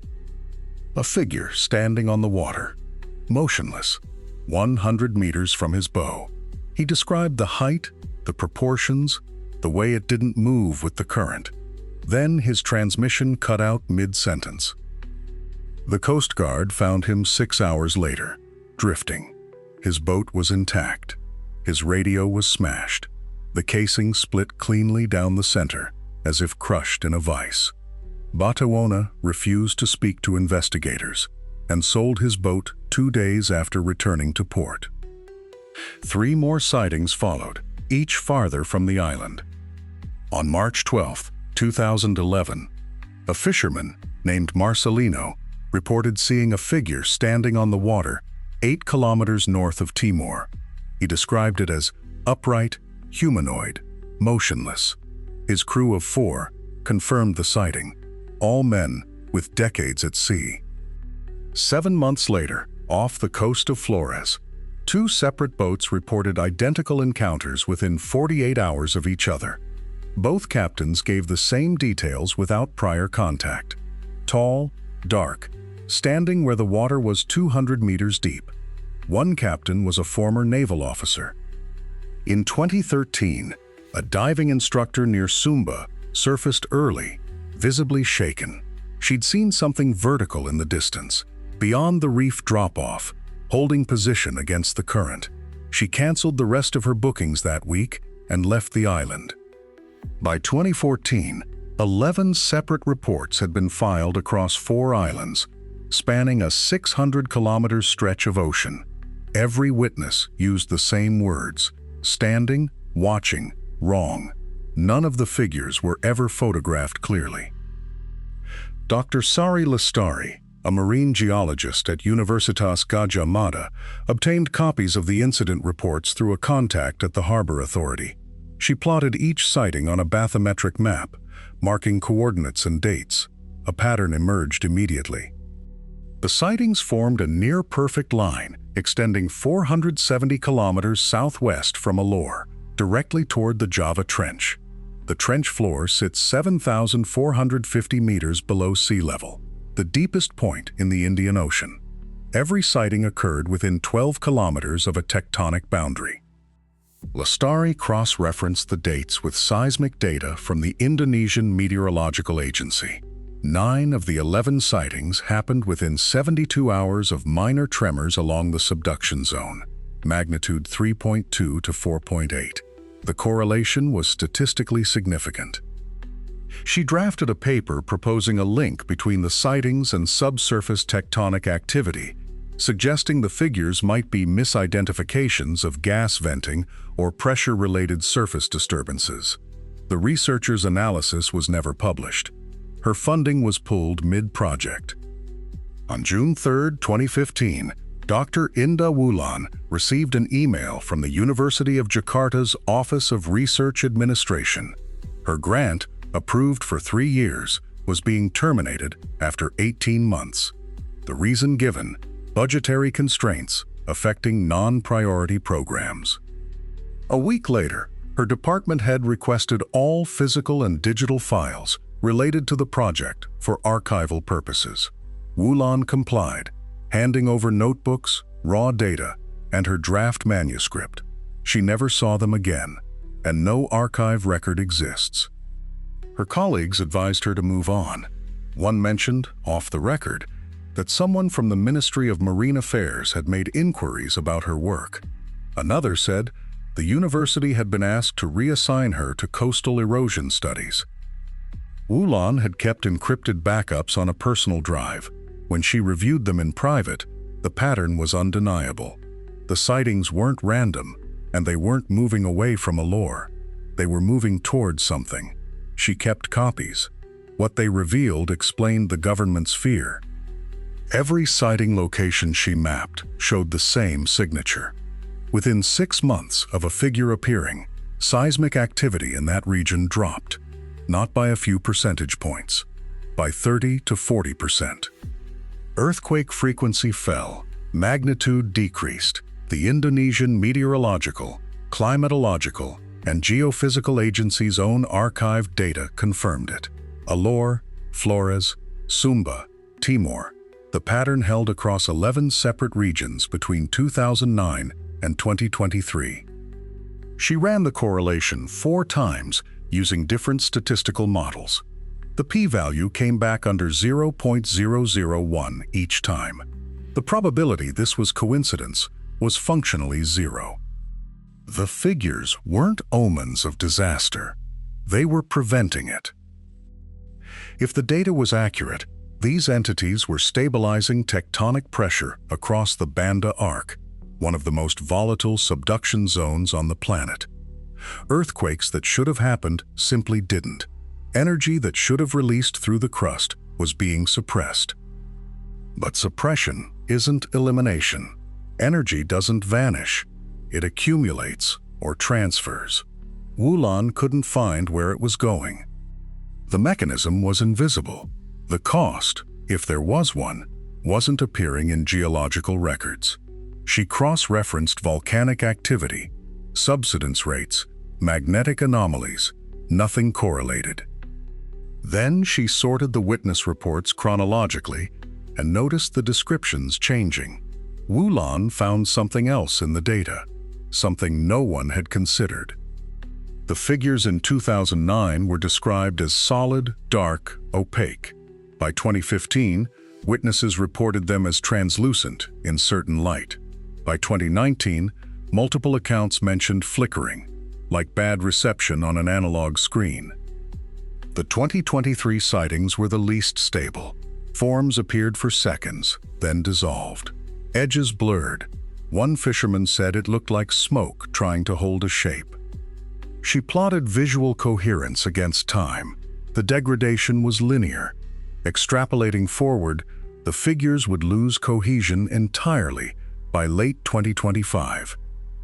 A figure standing on the water, motionless, 100 meters from his bow. He described the height, the proportions, the way it didn't move with the current. Then his transmission cut out mid-sentence. The Coast Guard found him 6 hours later, drifting. His boat was intact. His radio was smashed. The casing split cleanly down the center, as if crushed in a vise. Bataona refused to speak to investigators and sold his boat 2 days after returning to port. 3 more sightings followed, each farther from the island. On March 12, 2011, a fisherman named Marcelino reported seeing a figure standing on the water 8 kilometers north of Timor. He described it as upright, humanoid, motionless. His crew of 4 confirmed the sighting, all men with decades at sea. 7 months later, off the coast of Flores, 2 separate boats reported identical encounters within 48 hours of each other. Both captains gave the same details without prior contact. Tall, dark, standing where the water was 200 meters deep. One captain was a former naval officer. In 2013, a diving instructor near Sumba surfaced early, visibly shaken. She'd seen something vertical in the distance, beyond the reef drop-off, holding position against the current. She canceled the rest of her bookings that week and left the island. By 2014, 11 separate reports had been filed across 4 islands, spanning a 600-kilometer stretch of ocean. Every witness used the same words: standing, watching, wrong. None of the figures were ever photographed clearly. Dr. Sari Lestari, a marine geologist at Universitas Gadjah Mada, obtained copies of the incident reports through a contact at the Harbor Authority. She plotted each sighting on a bathymetric map, marking coordinates and dates. A pattern emerged immediately. The sightings formed a near-perfect line extending 470 kilometers southwest from Alor, directly toward the Java Trench. The trench floor sits 7,450 meters below sea level, the deepest point in the Indian Ocean. Every sighting occurred within 12 kilometers of a tectonic boundary. Lestari cross-referenced the dates with seismic data from the Indonesian Meteorological Agency. 9 of the 11 sightings happened within 72 hours of minor tremors along the subduction zone, magnitude 3.2 to 4.8. The correlation was statistically significant. She drafted a paper proposing a link between the sightings and subsurface tectonic activity, suggesting the figures might be misidentifications of gas venting or pressure-related surface disturbances. The researcher's analysis was never published. Her funding was pulled mid-project. On June 3, 2015, Dr. Indah Wulan received an email from the University of Jakarta's Office of Research Administration. Her grant, approved for 3 years, was being terminated after 18 months. The reason given: budgetary constraints affecting non-priority programs. A week later, her department head requested all physical and digital files related to the project for archival purposes. Wulan complied, handing over notebooks, raw data, and her draft manuscript. She never saw them again, and no archive record exists. Her colleagues advised her to move on. One mentioned, off the record, that someone from the Ministry of Marine Affairs had made inquiries about her work. Another said the university had been asked to reassign her to coastal erosion studies. Wulan had kept encrypted backups on a personal drive. When she reviewed them in private, the pattern was undeniable. The sightings weren't random, and they weren't moving away from Alor. They were moving towards something. She kept copies. What they revealed explained the government's fear. Every sighting location she mapped showed the same signature. Within 6 months of a figure appearing, seismic activity in that region dropped, not by a few percentage points, by 30 to 40%. Earthquake frequency fell, magnitude decreased. The Indonesian Meteorological, Climatological, and Geophysical Agency's own archived data confirmed it. Alor, Flores, Sumba, Timor. The pattern held across 11 separate regions between 2009 and 2023. She ran the correlation 4 times using different statistical models. The p-value came back under 0.001 each time. The probability this was coincidence was functionally 0. The figures weren't omens of disaster. They were preventing it. If the data was accurate, these entities were stabilizing tectonic pressure across the Banda Arc, one of the most volatile subduction zones on the planet. Earthquakes that should have happened simply didn't. Energy that should have released through the crust was being suppressed. But suppression isn't elimination. Energy doesn't vanish. It accumulates or transfers. Wulan couldn't find where it was going. The mechanism was invisible. The cost, if there was one, wasn't appearing in geological records. She cross-referenced volcanic activity, subsidence rates, magnetic anomalies. Nothing correlated. Then she sorted the witness reports chronologically and noticed the descriptions changing. Wulan found something else in the data, something no one had considered. The figures in 2009 were described as solid, dark, opaque. By 2015, witnesses reported them as translucent in certain light. By 2019, multiple accounts mentioned flickering. like bad reception on an analog screen. The 2023 sightings were the least stable. Forms appeared for seconds, then dissolved. Edges blurred. One fisherman said it looked like smoke trying to hold a shape. She plotted visual coherence against time. The degradation was linear. Extrapolating forward, the figures would lose cohesion entirely by late 2025,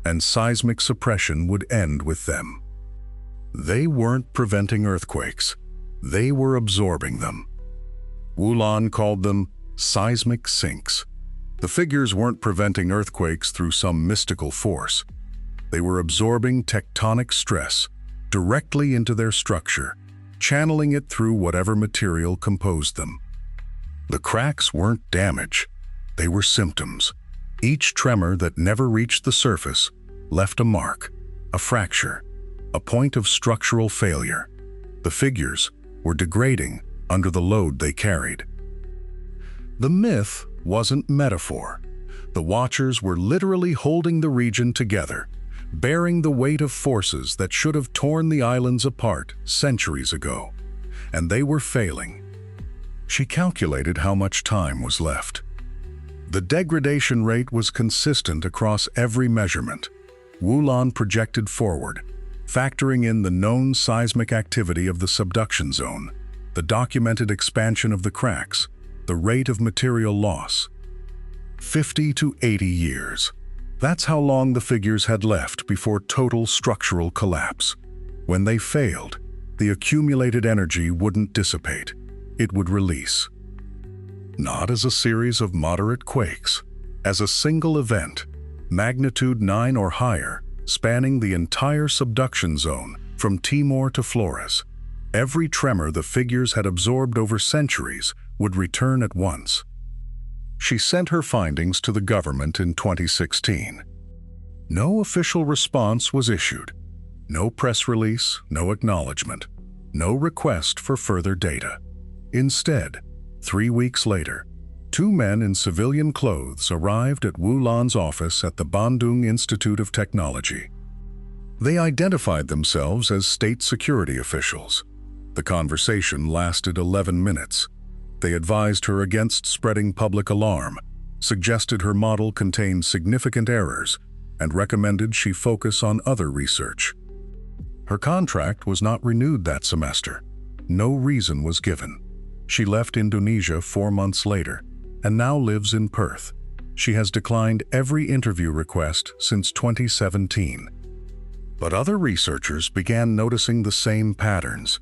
and seismic suppression would end with them. They weren't preventing earthquakes. They were absorbing them. Wulan called them seismic sinks. The figures weren't preventing earthquakes through some mystical force. They were absorbing tectonic stress directly into their structure, channeling it through whatever material composed them. The cracks weren't damage. They were symptoms. Each tremor that never reached the surface left a mark, a fracture, a point of structural failure. The figures were degrading under the load they carried. The myth wasn't metaphor. The watchers were literally holding the region together, bearing the weight of forces that should have torn the islands apart centuries ago. And they were failing. She calculated how much time was left. The degradation rate was consistent across every measurement. Wulan projected forward, factoring in the known seismic activity of the subduction zone, the documented expansion of the cracks, the rate of material loss. 50 to 80 years. That's how long the figures had left before total structural collapse. When they failed, the accumulated energy wouldn't dissipate. It would release. Not as a series of moderate quakes, as a single event, magnitude 9 or higher, spanning the entire subduction zone from Timor to Flores. Every tremor the figures had absorbed over centuries would return at once. She sent her findings to the government in 2016. No official response was issued. No press release, no acknowledgement, no request for further data. Instead, 3 weeks later, 2 men in civilian clothes arrived at Wulan's office at the Bandung Institute of Technology. They identified themselves as state security officials. The conversation lasted 11 minutes. They advised her against spreading public alarm, suggested her model contained significant errors, and recommended she focus on other research. Her contract was not renewed that semester. No reason was given. She left Indonesia 4 months later and now lives in Perth. She has declined every interview request since 2017. But other researchers began noticing the same patterns.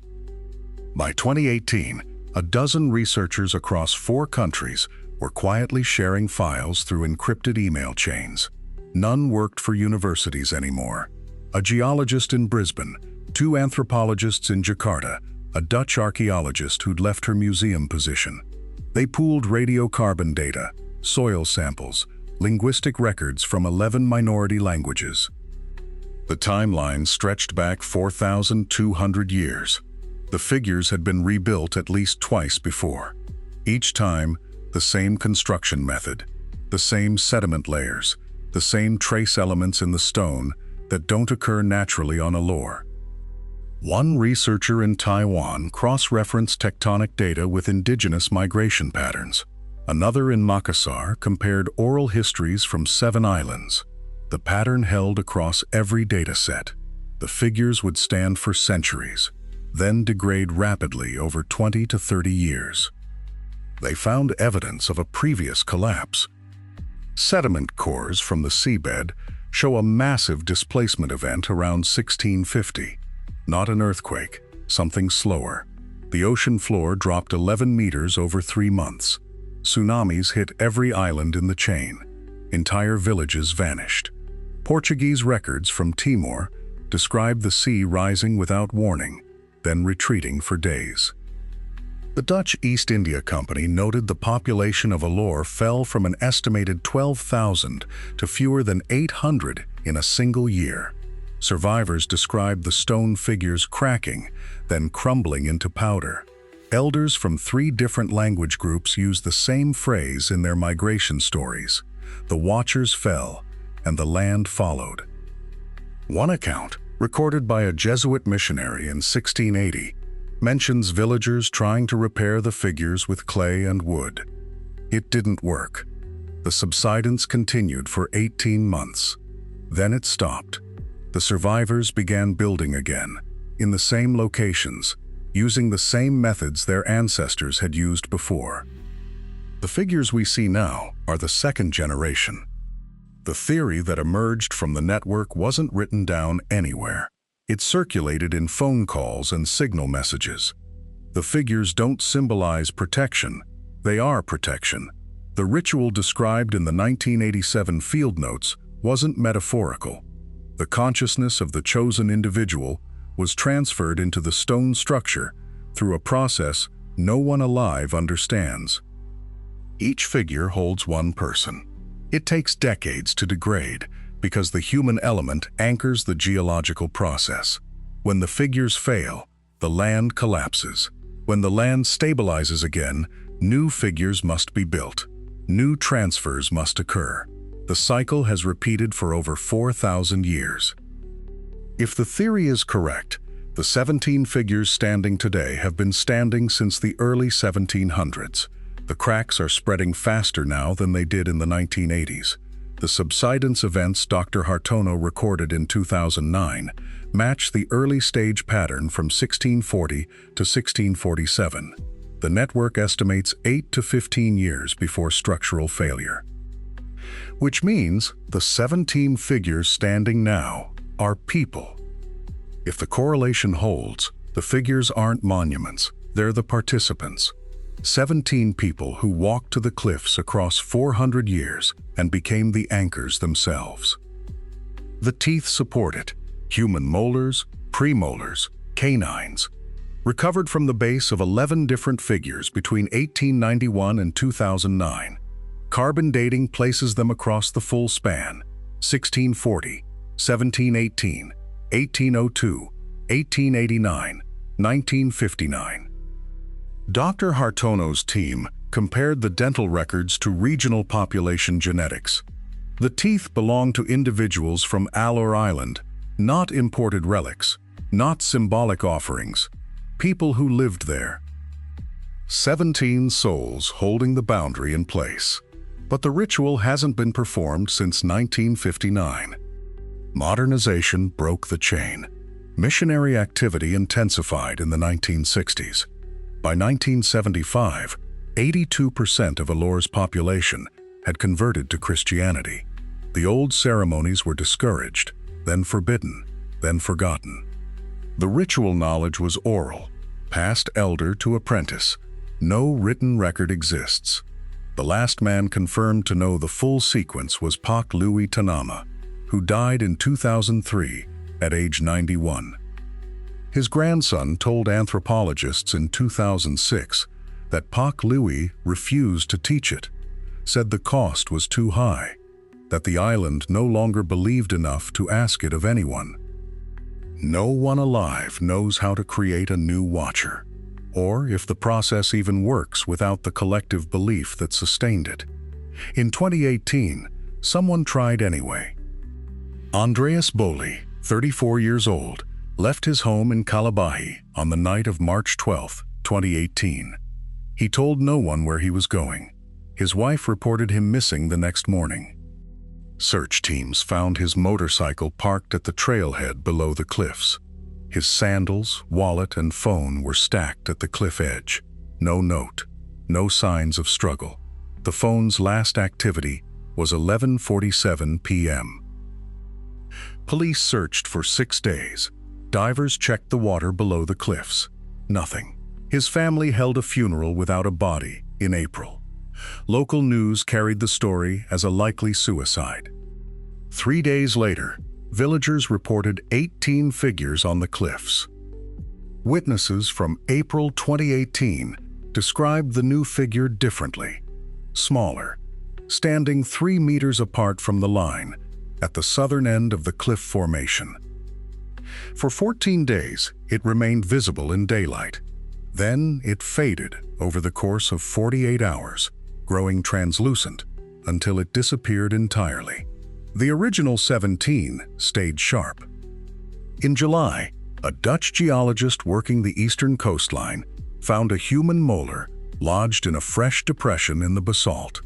By 2018, a dozen researchers across 4 countries were quietly sharing files through encrypted email chains. None worked for universities anymore. A geologist in Brisbane, 2 anthropologists in Jakarta, a Dutch archaeologist who'd left her museum position. They pooled radiocarbon data, soil samples, linguistic records from 11 minority languages. The timeline stretched back 4,200 years. The figures had been rebuilt at least twice before. Each time, the same construction method, the same sediment layers, the same trace elements in the stone that don't occur naturally on Alor. One researcher in Taiwan cross-referenced tectonic data with indigenous migration patterns. Another in Makassar compared oral histories from 7 islands. The pattern held across every data set. The figures would stand for centuries, then degrade rapidly over 20 to 30 years. They found evidence of a previous collapse. Sediment cores from the seabed show a massive displacement event around 1650. Not an earthquake, something slower. The ocean floor dropped 11 meters over 3 months. Tsunamis hit every island in the chain. Entire villages vanished. Portuguese records from Timor describe the sea rising without warning, then retreating for days. The Dutch East India Company noted the population of Alor fell from an estimated 12,000 to fewer than 800 in a single year. Survivors described the stone figures cracking, then crumbling into powder. Elders from 3 different language groups used the same phrase in their migration stories. The watchers fell, and the land followed. One account recorded by a Jesuit missionary in 1680, mentions villagers trying to repair the figures with clay and wood. It didn't work. The subsidence continued for 18 months. Then it stopped. The survivors began building again, in the same locations, using the same methods their ancestors had used before. The figures we see now are the second generation. The theory that emerged from the network wasn't written down anywhere. It circulated in phone calls and signal messages. The figures don't symbolize protection. They are protection. The ritual described in the 1987 field notes wasn't metaphorical. The consciousness of the chosen individual was transferred into the stone structure through a process no one alive understands. Each figure holds one person. It takes decades to degrade because the human element anchors the geological process. When the figures fail, the land collapses. When the land stabilizes again, new figures must be built. New transfers must occur. The cycle has repeated for over 4,000 years. If the theory is correct, the 17 figures standing today have been standing since the early 1700s. The cracks are spreading faster now than they did in the 1980s. The subsidence events Dr. Hartono recorded in 2009 match the early stage pattern from 1640 to 1647. The network estimates 8 to 15 years before structural failure. Which means the 17 figures standing now are people. If the correlation holds, the figures aren't monuments, they're the participants. 17 people who walked to the cliffs across 400 years and became the anchors themselves. The teeth support it: human molars, premolars, canines. Recovered from the base of 11 different figures between 1891 and 2009. Carbon dating places them across the full span: 1640, 1718, 1802, 1889, 1959. Dr. Hartono's team compared the dental records to regional population genetics. The teeth belong to individuals from Alor Island, not imported relics, not symbolic offerings, people who lived there. 17 souls holding the boundary in place. But the ritual hasn't been performed since 1959. Modernization broke the chain. Missionary activity intensified in the 1960s. By 1975, 82% of Alor's population had converted to Christianity. The old ceremonies were discouraged, then forbidden, then forgotten. The ritual knowledge was oral, passed elder to apprentice. No written record exists. The last man confirmed to know the full sequence was Pak Louis Tanama, who died in 2003 at age 91. His grandson told anthropologists in 2006 that Pak Louis refused to teach it, said the cost was too high, that the island no longer believed enough to ask it of anyone. No one alive knows how to create a new watcher, or if the process even works without the collective belief that sustained it. In 2018, someone tried anyway. Andreas Boli, 34 years old, left his home in Calabahi on the night of March 12, 2018. He told no one where he was going. His wife reported him missing the next morning. Search teams found his motorcycle parked at the trailhead below the cliffs. His sandals, wallet, and phone were stacked at the cliff edge. No note, no signs of struggle. The phone's last activity was 11:47 p.m. Police searched for 6 days. Divers checked the water below the cliffs. Nothing. His family held a funeral without a body in April. Local news carried the story as a likely suicide. 3 days later, villagers reported 18 figures on the cliffs. Witnesses from April 2018 described the new figure differently. Smaller, standing 3 meters apart from the line, at the southern end of the cliff formation. For 14 days, it remained visible in daylight. Then it faded over the course of 48 hours, growing translucent until it disappeared entirely. The original 17 stayed sharp. In July, a Dutch geologist working the eastern coastline found a human molar lodged in a fresh depression in the basalt.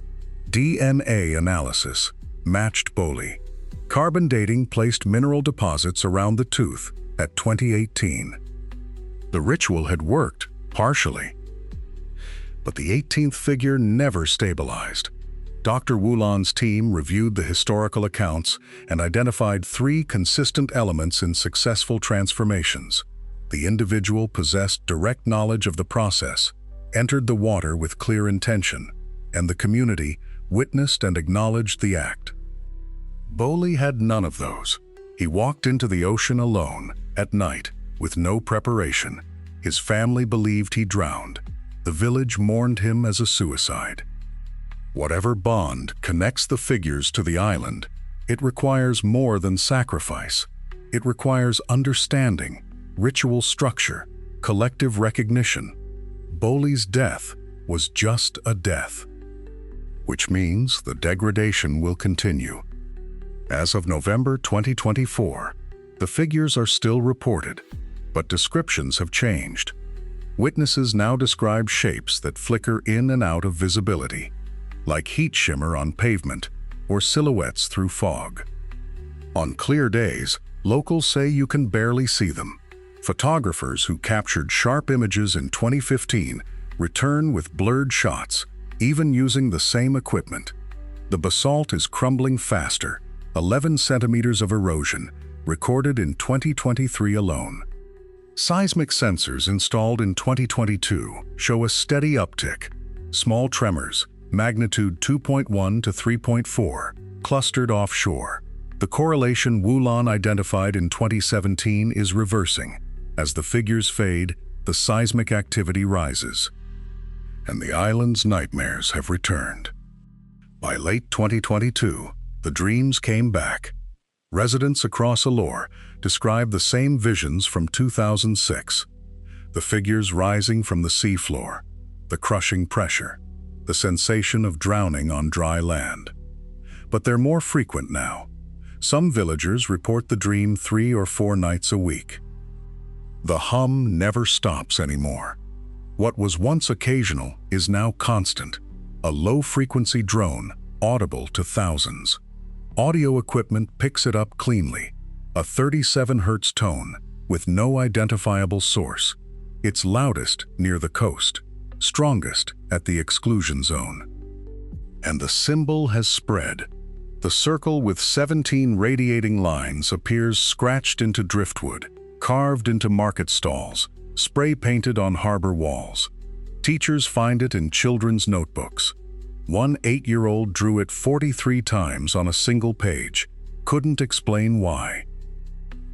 DNA analysis matched Boli. Carbon dating placed mineral deposits around the tooth at 2018. The ritual had worked, partially. But the 18th figure never stabilized. Dr. Wulan's team reviewed the historical accounts and identified 3 consistent elements in successful transformations. The individual possessed direct knowledge of the process, entered the water with clear intention, and the community witnessed and acknowledged the act. Boli had none of those. He walked into the ocean alone, at night, with no preparation. His family believed he drowned. The village mourned him as a suicide. Whatever bond connects the figures to the island, it requires more than sacrifice. It requires understanding, ritual structure, collective recognition. Boli's death was just a death, which means the degradation will continue. As of November 2024, the figures are still reported, but descriptions have changed. Witnesses now describe shapes that flicker in and out of visibility, like heat shimmer on pavement or silhouettes through fog. On clear days, locals say you can barely see them. Photographers who captured sharp images in 2015 return with blurred shots, even using the same equipment. The basalt is crumbling faster, 11 centimeters of erosion, recorded in 2023 alone. Seismic sensors installed in 2022 show a steady uptick. Small tremors, magnitude 2.1 to 3.4, clustered offshore. The correlation Wulan identified in 2017 is reversing. As the figures fade, the seismic activity rises. And the island's nightmares have returned. By late 2022, the dreams came back. Residents across Alor describe the same visions from 2006. The figures rising from the seafloor, the crushing pressure, the sensation of drowning on dry land. But they're more frequent now. Some villagers report the dream 3 or 4 nights a week. The hum never stops anymore. What was once occasional is now constant, a low-frequency drone audible to thousands. Audio equipment picks it up cleanly, a 37 Hz tone with no identifiable source. It's loudest near the coast, strongest at the exclusion zone. And the symbol has spread. The circle with 17 radiating lines appears scratched into driftwood, carved into market stalls, spray-painted on harbor walls. Teachers find it in children's notebooks. One 8-year-old drew it 43 times on a single page, couldn't explain why.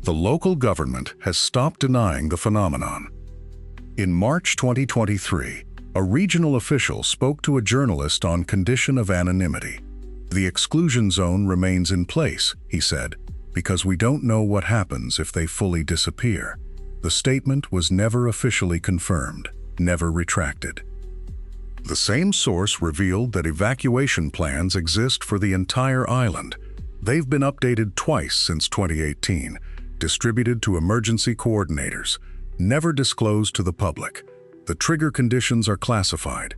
The local government has stopped denying the phenomenon. In March 2023, a regional official spoke to a journalist on condition of anonymity. The exclusion zone remains in place, he said, because we don't know what happens if they fully disappear. The statement was never officially confirmed, never retracted. The same source revealed that evacuation plans exist for the entire island. They've been updated twice since 2018, distributed to emergency coordinators, never disclosed to the public. The trigger conditions are classified.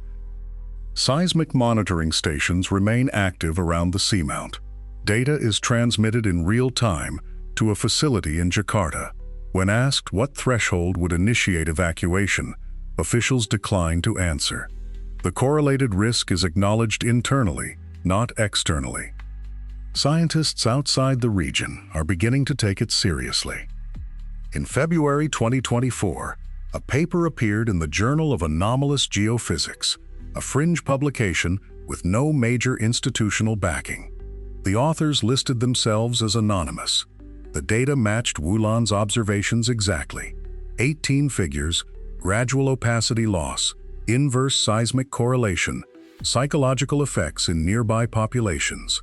Seismic monitoring stations remain active around the seamount. Data is transmitted in real time to a facility in Jakarta. When asked what threshold would initiate evacuation, officials decline to answer. The correlated risk is acknowledged internally, not externally. Scientists outside the region are beginning to take it seriously. In February 2024, a paper appeared in the Journal of Anomalous Geophysics, a fringe publication with no major institutional backing. The authors listed themselves as anonymous. The data matched Wulan's observations exactly. 18 figures, gradual opacity loss, inverse seismic correlation, psychological effects in nearby populations.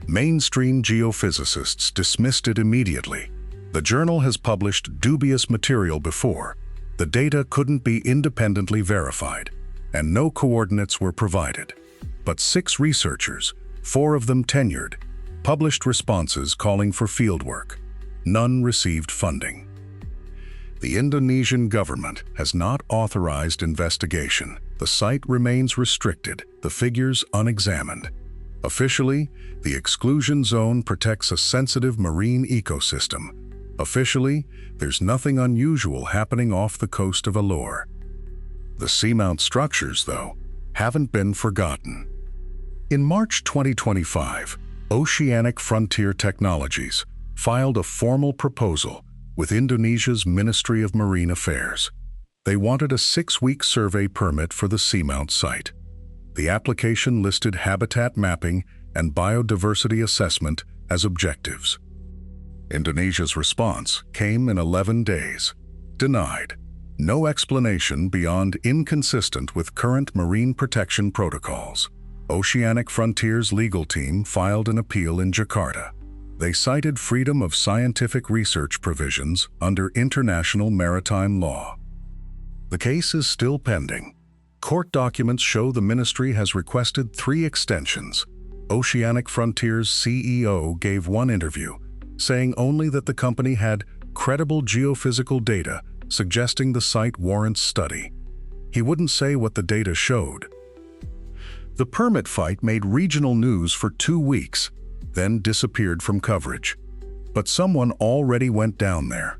Mainstream geophysicists dismissed it immediately. The journal has published dubious material before. The data couldn't be independently verified, and no coordinates were provided. But 6 researchers, 4 of them tenured, published responses calling for fieldwork. None received funding. The Indonesian government has not authorized investigation. The site remains restricted, the figures unexamined. Officially, the exclusion zone protects a sensitive marine ecosystem. Officially, there's nothing unusual happening off the coast of Alor. The seamount structures, though, haven't been forgotten. In March 2025, Oceanic Frontier Technologies filed a formal proposal with Indonesia's Ministry of Marine Affairs. They wanted a 6-week survey permit for the seamount site. The application listed habitat mapping and biodiversity assessment as objectives. Indonesia's response came in 11 days. Denied. No explanation beyond inconsistent with current marine protection protocols. Oceanic Frontier's legal team filed an appeal in Jakarta. They cited freedom of scientific research provisions under international maritime law. The case is still pending. Court documents show the ministry has requested 3 extensions. Oceanic Frontier's CEO gave one interview, saying only that the company had credible geophysical data suggesting the site warrants study. He wouldn't say what the data showed. The permit fight made regional news for 2 weeks, then disappeared from coverage. But someone already went down there.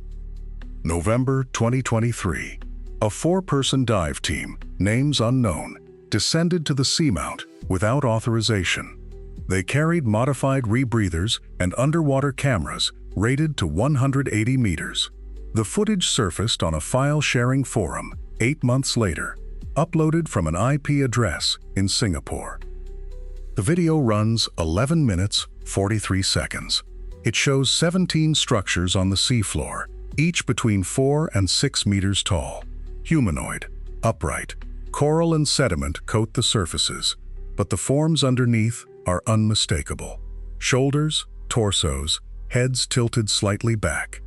November 2023, a 4-person dive team, names unknown, descended to the seamount without authorization. They carried modified rebreathers and underwater cameras rated to 180 meters. The footage surfaced on a file-sharing forum 8 months later, uploaded from an IP address in Singapore. The video runs 11 minutes, 43 seconds. It shows 17 structures on the seafloor, each between 4 and 6 meters tall. Humanoid, upright, coral and sediment coat the surfaces, but the forms underneath are unmistakable. Shoulders, torsos, heads tilted slightly back.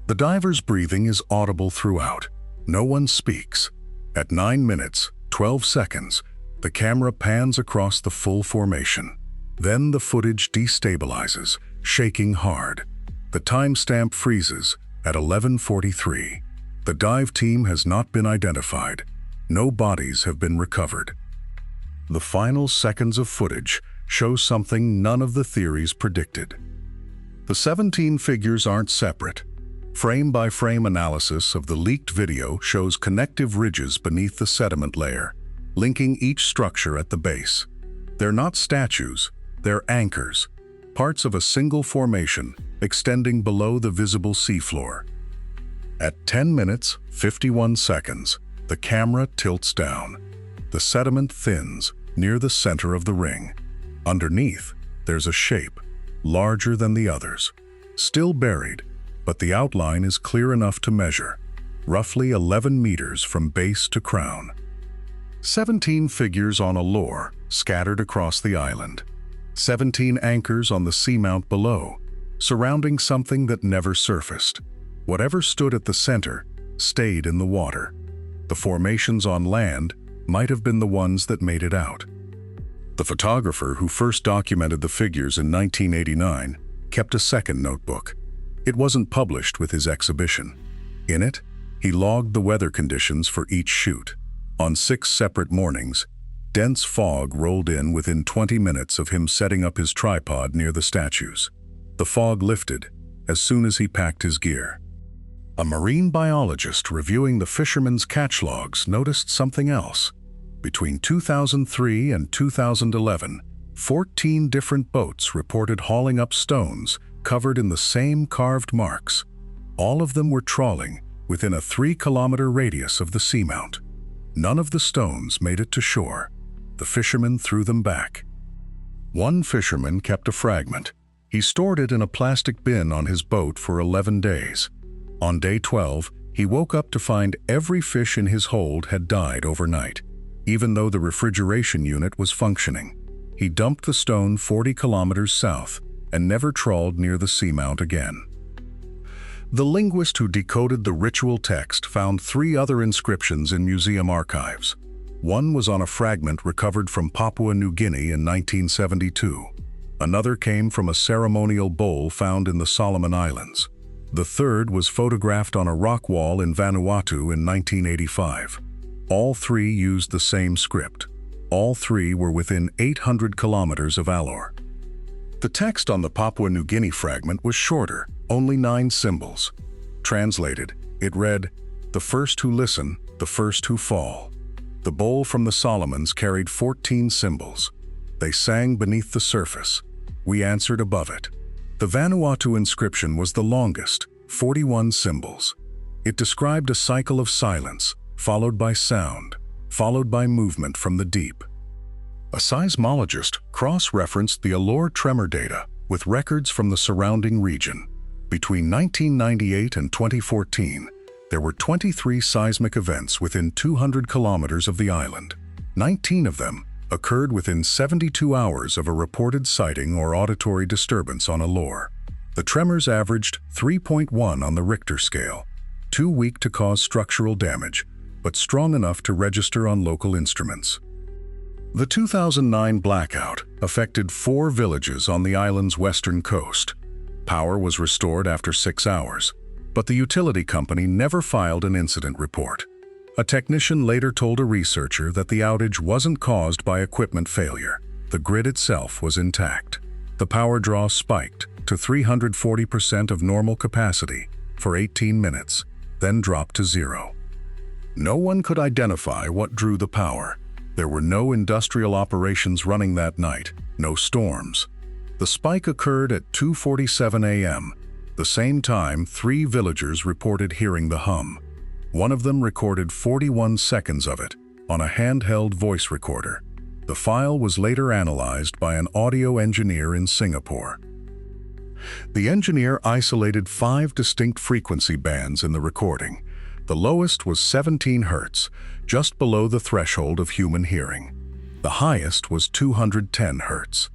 The diver's breathing is audible throughout. No one speaks. At 9 minutes, 12 seconds, the camera pans across the full formation. Then the footage destabilizes, shaking hard. The timestamp freezes at 11:43. The dive team has not been identified. No bodies have been recovered. The final seconds of footage show something none of the theories predicted. The 17 figures aren't separate. Frame-by-frame analysis of the leaked video shows connective ridges beneath the sediment layer, linking each structure at the base. They're not statues, they're anchors, parts of a single formation extending below the visible seafloor. At 10 minutes, 51 seconds, the camera tilts down. The sediment thins near the center of the ring. Underneath, there's a shape, larger than the others, still buried, but the outline is clear enough to measure, roughly 11 meters from base to crown. 17 figures on Alor, scattered across the island. 17 anchors on the seamount below, surrounding something that never surfaced. Whatever stood at the center stayed in the water. The formations on land might have been the ones that made it out. The photographer who first documented the figures in 1989 kept a second notebook. It wasn't published with his exhibition. In it, he logged the weather conditions for each shoot. On 6 separate mornings, dense fog rolled in within 20 minutes of him setting up his tripod near the statues. The fog lifted as soon as he packed his gear. A marine biologist reviewing the fishermen's catch logs noticed something else. Between 2003 and 2011, 14 different boats reported hauling up stones covered in the same carved marks. All of them were trawling within a 3-kilometer radius of the seamount. None of the stones made it to shore. The fishermen threw them back. One fisherman kept a fragment. He stored it in a plastic bin on his boat for 11 days. On day 12, he woke up to find every fish in his hold had died overnight, even though the refrigeration unit was functioning. He dumped the stone 40 kilometers south and never trawled near the seamount again. The linguist who decoded the ritual text found 3 other inscriptions in museum archives. One was on a fragment recovered from Papua New Guinea in 1972. Another came from a ceremonial bowl found in the Solomon Islands. The third was photographed on a rock wall in Vanuatu in 1985. All three used the same script. All three were within 800 kilometers of Alor. The text on the Papua New Guinea fragment was shorter, only 9 symbols. Translated, it read, "The first who listen, the first who fall." The bowl from the Solomons carried 14 symbols. They sang beneath the surface. We answered above it. The Vanuatu inscription was the longest, 41 symbols. It described a cycle of silence, followed by sound, followed by movement from the deep. A seismologist cross-referenced the Alor tremor data with records from the surrounding region. Between 1998 and 2014, there were 23 seismic events within 200 kilometers of the island. 19 of them occurred within 72 hours of a reported sighting or auditory disturbance on Alor. The tremors averaged 3.1 on the Richter scale, too weak to cause structural damage, but strong enough to register on local instruments. The 2009 blackout affected 4 villages on the island's western coast. Power was restored after 6 hours, but the utility company never filed an incident report. A technician later told a researcher that the outage wasn't caused by equipment failure. The grid itself was intact. The power draw spiked to 340% of normal capacity for 18 minutes, then dropped to 0. No one could identify what drew the power. There were no industrial operations running that night, no storms. The spike occurred at 2:47 a.m., the same time 3 villagers reported hearing the hum. One of them recorded 41 seconds of it on a handheld voice recorder. The file was later analyzed by an audio engineer in Singapore. The engineer isolated 5 distinct frequency bands in the recording. The lowest was 17 Hz, just below the threshold of human hearing. The highest was 210 Hz.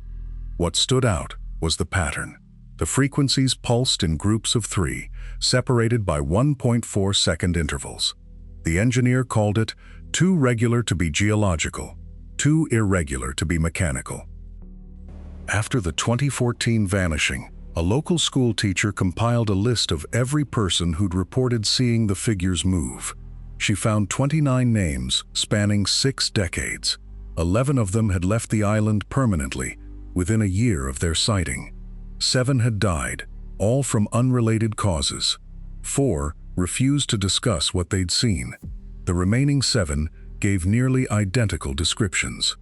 What stood out was the pattern. The frequencies pulsed in groups of 3, separated by 1.4-second intervals. The engineer called it too regular to be geological, too irregular to be mechanical. After the 2014 vanishing, a local school teacher compiled a list of every person who'd reported seeing the figures move. She found 29 names spanning 6 decades. 11 of them had left the island permanently within a year of their sighting. 7 had died, all from unrelated causes. 4 refused to discuss what they'd seen. The remaining 7 gave nearly identical descriptions.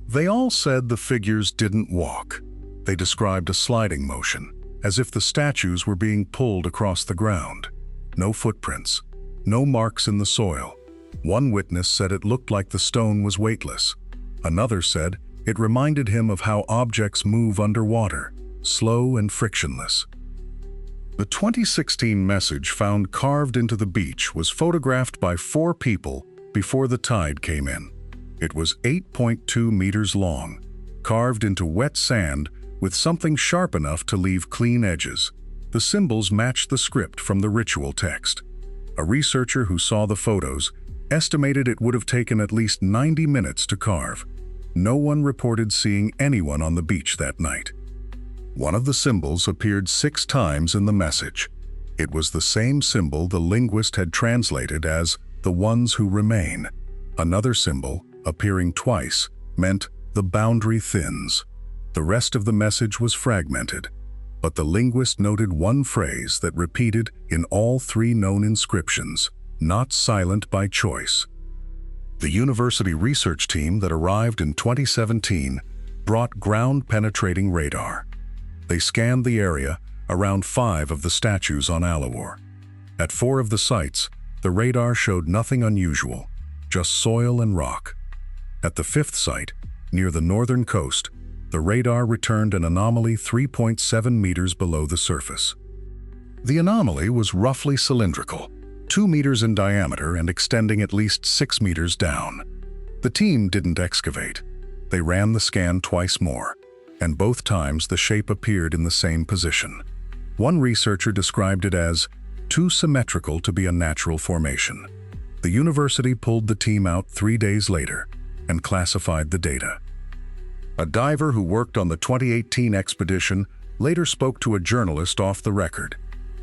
They all said the figures didn't walk. They described a sliding motion, as if the statues were being pulled across the ground. No footprints, no marks in the soil. One witness said it looked like the stone was weightless. Another said it reminded him of how objects move underwater, slow and frictionless. The 2016 message found carved into the beach was photographed by 4 people before the tide came in. It was 8.2 meters long, carved into wet sand with something sharp enough to leave clean edges. The symbols matched the script from the ritual text. A researcher who saw the photos estimated it would have taken at least 90 minutes to carve. No one reported seeing anyone on the beach that night. One of the symbols appeared 6 times in the message. It was the same symbol the linguist had translated as "the ones who remain." Another symbol, appearing twice, meant "the boundary thins." The rest of the message was fragmented, but the linguist noted one phrase that repeated in all 3 known inscriptions: "not silent by choice." The university research team that arrived in 2017 brought ground-penetrating radar. They scanned the area around 5 of the statues on Alor. At 4 of the sites, the radar showed nothing unusual, just soil and rock. At the 5th site, near the northern coast, the radar returned an anomaly 3.7 meters below the surface. The anomaly was roughly cylindrical, 2 meters in diameter and extending at least 6 meters down. The team didn't excavate. They ran the scan twice more, and both times the shape appeared in the same position. One researcher described it as too symmetrical to be a natural formation. The university pulled the team out 3 days later and classified the data. A diver who worked on the 2018 expedition later spoke to a journalist off the record.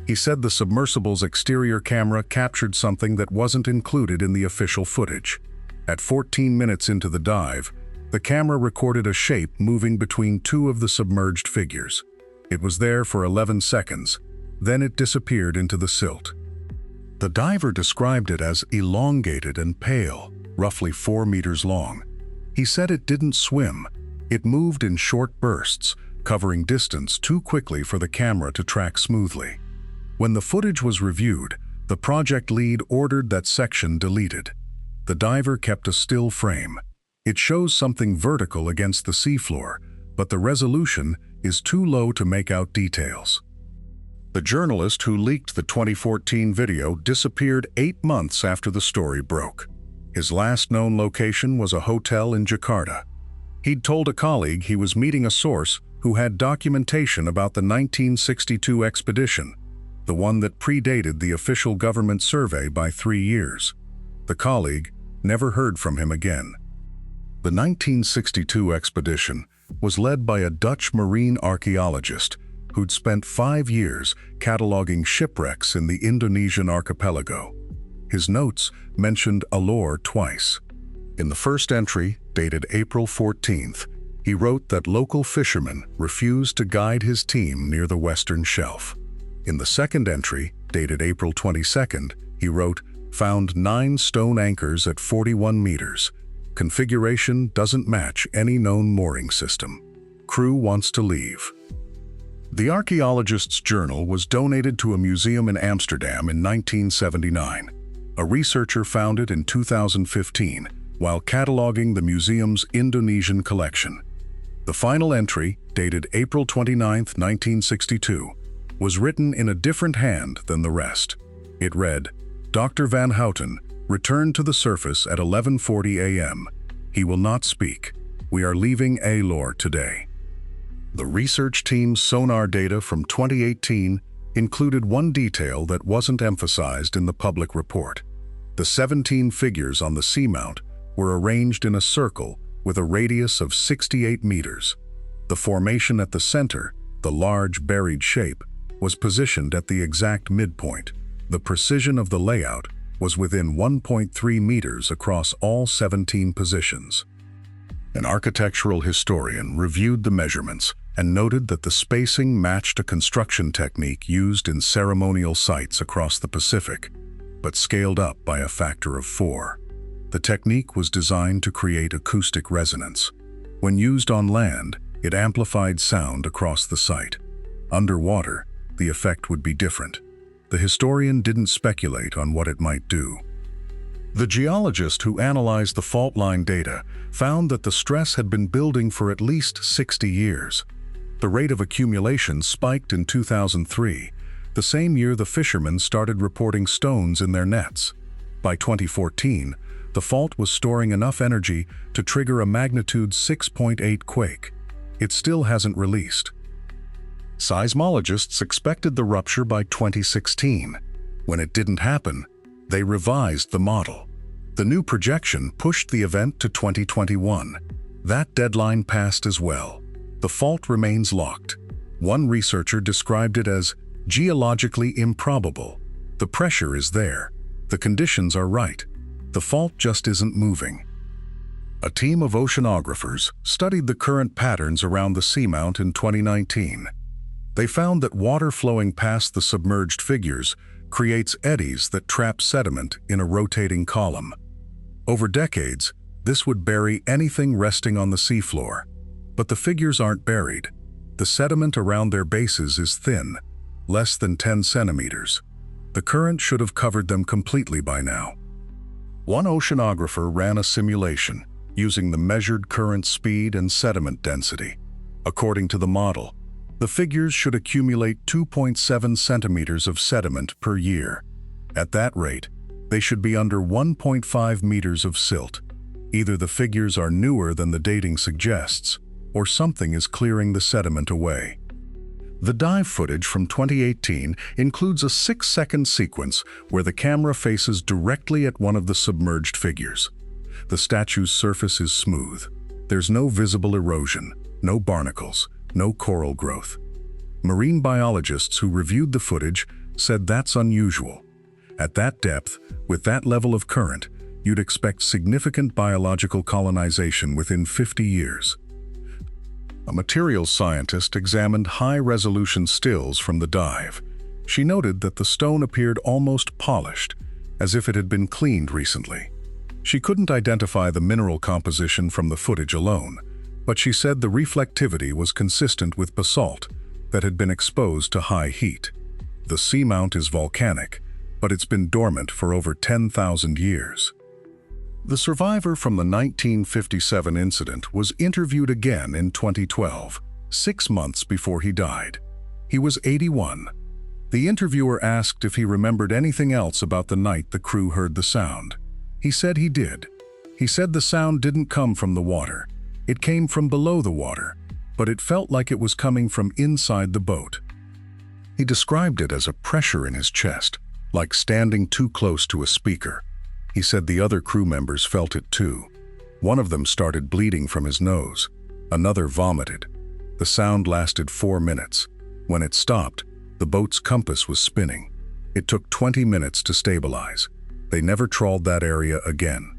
He said the submersible's exterior camera captured something that wasn't included in the official footage. At 14 minutes into the dive, the camera recorded a shape moving between two of the submerged figures. It was there for 11 seconds, then it disappeared into the silt. The diver described it as elongated and pale, roughly 4 meters long. He said it didn't swim. It moved in short bursts, covering distance too quickly for the camera to track smoothly. When the footage was reviewed, the project lead ordered that section deleted. The diver kept a still frame. It shows something vertical against the seafloor, but the resolution is too low to make out details. The journalist who leaked the 2014 video disappeared 8 months after the story broke. His last known location was a hotel in Jakarta. He'd told a colleague he was meeting a source who had documentation about the 1962 expedition, the one that predated the official government survey by 3 years. The colleague never heard from him again. The 1962 expedition was led by a Dutch marine archaeologist who'd spent 5 years cataloging shipwrecks in the Indonesian archipelago. His notes mentioned Alor twice. In the first entry, dated April 14th, he wrote that local fishermen refused to guide his team near the western shelf. In the second entry, dated April 22nd, he wrote, "Found 9 stone anchors at 41 meters. Configuration doesn't match any known mooring system. Crew wants to leave." The archaeologist's journal was donated to a museum in Amsterdam in 1979. A researcher found it in 2015 while cataloging the museum's Indonesian collection. The final entry, dated April 29, 1962, was written in a different hand than the rest. It read, "Dr. Van Houten returned to the surface at 11:40 a.m. He will not speak. We are leaving Alor today." The research team's sonar data from 2018 included one detail that wasn't emphasized in the public report. The 17 figures on the seamount were arranged in a circle with a radius of 68 meters. The formation at the center, the large buried shape, was positioned at the exact midpoint. The precision of the layout was within 1.3 meters across all 17 positions. An architectural historian reviewed the measurements and noted that the spacing matched a construction technique used in ceremonial sites across the Pacific, but scaled up by a factor of 4. The technique was designed to create acoustic resonance. When used on land, it amplified sound across the site. Underwater, the effect would be different. The historian didn't speculate on what it might do. The geologist who analyzed the fault line data found that the stress had been building for at least 60 years. The rate of accumulation spiked in 2003, the same year the fishermen started reporting stones in their nets. By 2014, the fault was storing enough energy to trigger a magnitude 6.8 quake. It still hasn't released. Seismologists expected the rupture by 2016. When it didn't happen, they revised the model. The new projection pushed the event to 2021. That deadline passed as well. The fault remains locked. One researcher described it as geologically improbable. The pressure is there. The conditions are right. The fault just isn't moving. A team of oceanographers studied the current patterns around the seamount in 2019. They found that water flowing past the submerged figures creates eddies that trap sediment in a rotating column. Over decades, this would bury anything resting on the seafloor. But the figures aren't buried. The sediment around their bases is thin, less than 10 centimeters. The current should have covered them completely by now. One oceanographer ran a simulation using the measured current speed and sediment density. According to the model, the figures should accumulate 2.7 centimeters of sediment per year. At that rate, they should be under 1.5 meters of silt. Either the figures are newer than the dating suggests, or something is clearing the sediment away. The dive footage from 2018 includes a 6-second sequence where the camera faces directly at one of the submerged figures. The statue's surface is smooth. There's no visible erosion, no barnacles, no coral growth. Marine biologists who reviewed the footage said that's unusual. At that depth, with that level of current, you'd expect significant biological colonization within 50 years. A materials scientist examined high-resolution stills from the dive. She noted that the stone appeared almost polished, as if it had been cleaned recently. She couldn't identify the mineral composition from the footage alone, but she said the reflectivity was consistent with basalt that had been exposed to high heat. The seamount is volcanic, but it's been dormant for over 10,000 years. The survivor from the 1957 incident was interviewed again in 2012, 6 months before he died. He was 81. The interviewer asked if he remembered anything else about the night the crew heard the sound. He said he did. He said the sound didn't come from the water. It came from below the water, but it felt like it was coming from inside the boat. He described it as a pressure in his chest, like standing too close to a speaker. He said the other crew members felt it too. One of them started bleeding from his nose. Another vomited. The sound lasted 4 minutes. When it stopped, the boat's compass was spinning. It took 20 minutes to stabilize. They never trawled that area again.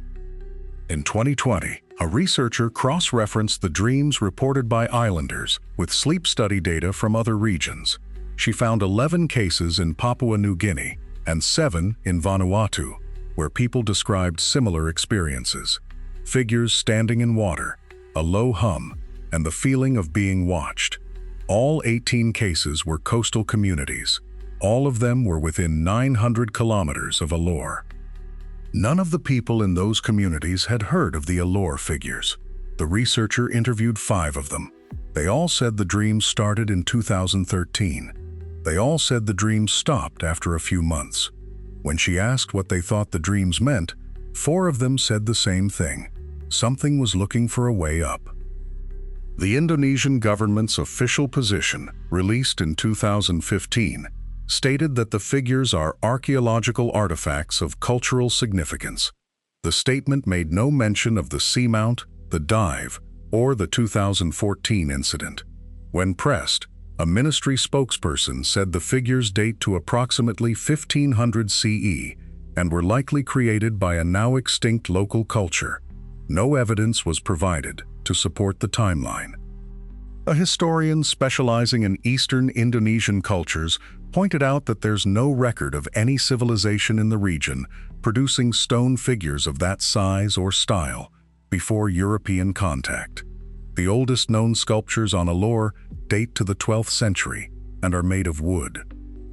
In 2020, a researcher cross-referenced the dreams reported by islanders with sleep study data from other regions. She found 11 cases in Papua New Guinea and 7 in Vanuatu, where people described similar experiences. Figures standing in water, a low hum, and the feeling of being watched. All 18 cases were coastal communities. All of them were within 900 kilometers of Alor. None of the people in those communities had heard of the Alor figures. The researcher interviewed 5 of them. They all said the dreams started in 2013. They all said the dreams stopped after a few months. When she asked what they thought the dreams meant, 4 of them said the same thing. Something was looking for a way up. The Indonesian government's official position, released in 2015, stated that the figures are archaeological artifacts of cultural significance. The statement made no mention of the seamount, the dive, or the 2014 incident. When pressed, a ministry spokesperson said the figures date to approximately 1500 CE and were likely created by a now extinct local culture. No evidence was provided to support the timeline. A historian specializing in Eastern Indonesian cultures pointed out that there's no record of any civilization in the region producing stone figures of that size or style before European contact. The oldest known sculptures on Alor date to the 12th century and are made of wood.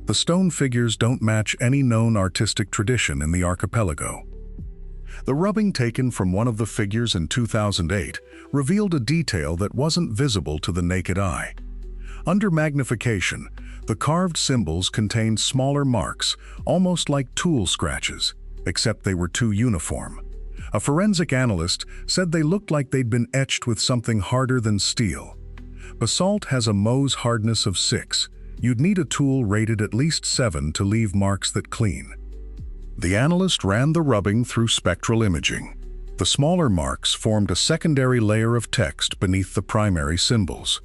The stone figures don't match any known artistic tradition in the archipelago. The rubbing taken from one of the figures in 2008 revealed a detail that wasn't visible to the naked eye. Under magnification, the carved symbols contained smaller marks, almost like tool scratches, except they were too uniform. A forensic analyst said they looked like they'd been etched with something harder than steel. Basalt has a Mohs hardness of 6. You'd need a tool rated at least 7 to leave marks that clean. The analyst ran the rubbing through spectral imaging. The smaller marks formed a secondary layer of text beneath the primary symbols.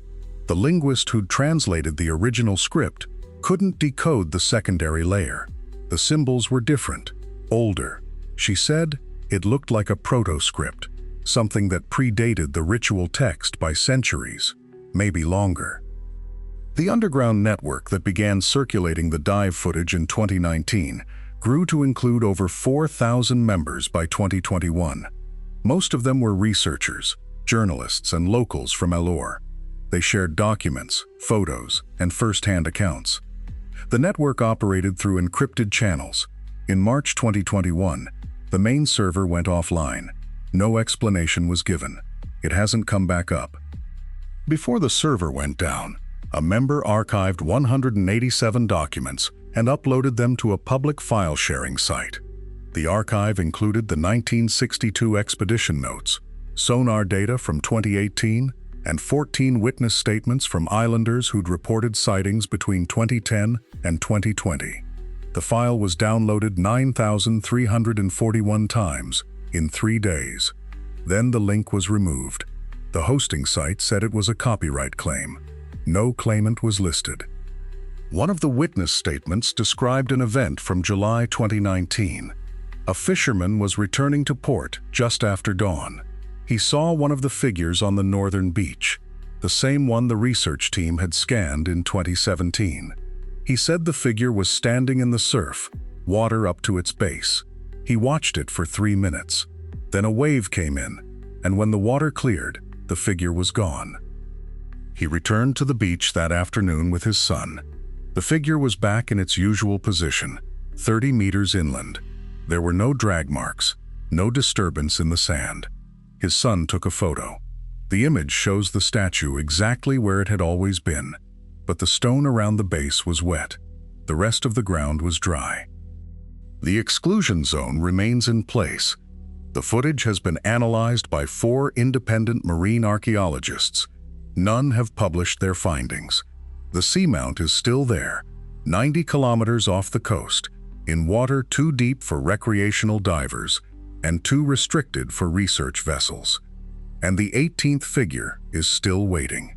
The linguist who'd translated the original script couldn't decode the secondary layer. The symbols were different, older. She said it looked like a proto-script, something that predated the ritual text by centuries, maybe longer. The underground network that began circulating the dive footage in 2019 grew to include over 4,000 members by 2021. Most of them were researchers, journalists, and locals from Alor. They shared documents, photos, and first-hand accounts. The network operated through encrypted channels. In March 2021, the main server went offline. No explanation was given. It hasn't come back up. Before the server went down, a member archived 187 documents and uploaded them to a public file-sharing site. The archive included the 1962 expedition notes, sonar data from 2018, and 14 witness statements from islanders who'd reported sightings between 2010 and 2020. The file was downloaded 9,341 times in 3 days. Then the link was removed. The hosting site said it was a copyright claim. No claimant was listed. One of the witness statements described an event from July 2019. A fisherman was returning to port just after dawn. He saw one of the figures on the northern beach, the same one the research team had scanned in 2017. He said the figure was standing in the surf, water up to its base. He watched it for 3 minutes. Then a wave came in, and when the water cleared, the figure was gone. He returned to the beach that afternoon with his son. The figure was back in its usual position, 30 meters inland. There were no drag marks, no disturbance in the sand. His son took a photo. The image shows the statue exactly where it had always been, but the stone around the base was wet. The rest of the ground was dry. The exclusion zone remains in place. The footage has been analyzed by 4 independent marine archaeologists. None have published their findings. The seamount is still there, 90 kilometers off the coast, in water too deep for recreational divers and too restricted for research vessels. And the 18th figure is still waiting.